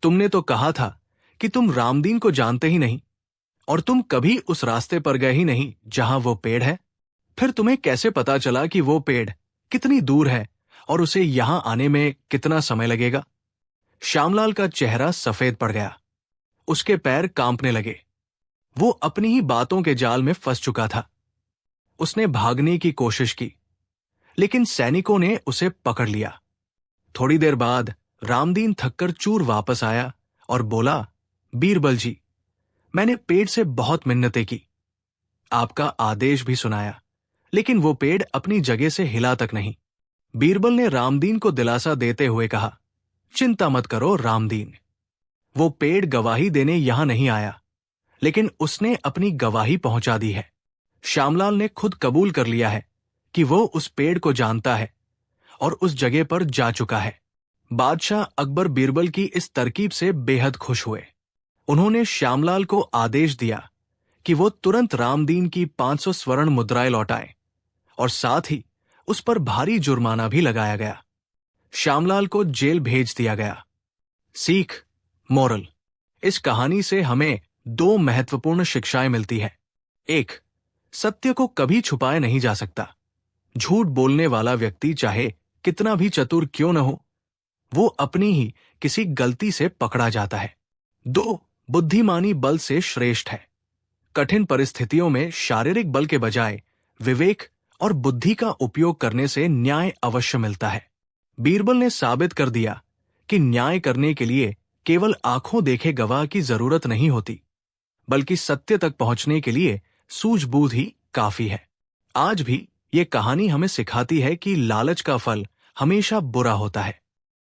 तुमने तो कहा था कि तुम रामदीन को जानते ही नहीं और तुम कभी उस रास्ते पर गए ही नहीं जहां वो पेड़ है। फिर तुम्हें कैसे पता चला कि वो पेड़ कितनी दूर है और उसे यहां आने में कितना समय लगेगा? श्यामलाल का चेहरा सफेद पड़ गया। उसके पैर कांपने लगे। वो अपनी ही बातों के जाल में फंस चुका था। उसने भागने की कोशिश की, लेकिन सैनिकों ने उसे पकड़ लिया। थोड़ी देर बाद रामदीन थककर चूर वापस आया और बोला, बीरबल जी, मैंने पेड़ से बहुत मिन्नतें की, आपका आदेश भी सुनाया, लेकिन वो पेड़ अपनी जगह से हिला तक नहीं। बीरबल ने रामदीन को दिलासा देते हुए कहा, चिंता मत करो रामदीन, वो पेड़ गवाही देने यहां नहीं आया, लेकिन उसने अपनी गवाही पहुंचा दी है। श्यामलाल ने खुद कबूल कर लिया है कि वो उस पेड़ को जानता है और उस जगह पर जा चुका है। बादशाह अकबर बीरबल की इस तरकीब से बेहद खुश हुए। उन्होंने श्यामलाल को आदेश दिया कि वो तुरंत रामदीन की 500 स्वर्ण मुद्राएं लौटाए और साथ ही उस पर भारी जुर्माना भी लगाया गया। श्यामलाल को जेल भेज दिया गया। सीख, मोरल, इस कहानी से हमें 2 महत्वपूर्ण शिक्षाएं मिलती हैं। 1, सत्य को कभी छुपाया नहीं जा सकता। झूठ बोलने वाला व्यक्ति चाहे कितना भी चतुर क्यों न हो, वो अपनी ही किसी गलती से पकड़ा जाता है। 2, बुद्धिमानी बल से श्रेष्ठ है। कठिन परिस्थितियों में शारीरिक बल के बजाय विवेक और बुद्धि का उपयोग करने से न्याय अवश्य मिलता है। बीरबल ने साबित कर दिया कि न्याय करने के लिए केवल आंखों देखे गवाह की जरूरत नहीं होती, बल्कि सत्य तक पहुंचने के लिए सूझबूझ ही काफी है। आज भी ये कहानी हमें सिखाती है कि लालच का फल हमेशा बुरा होता है,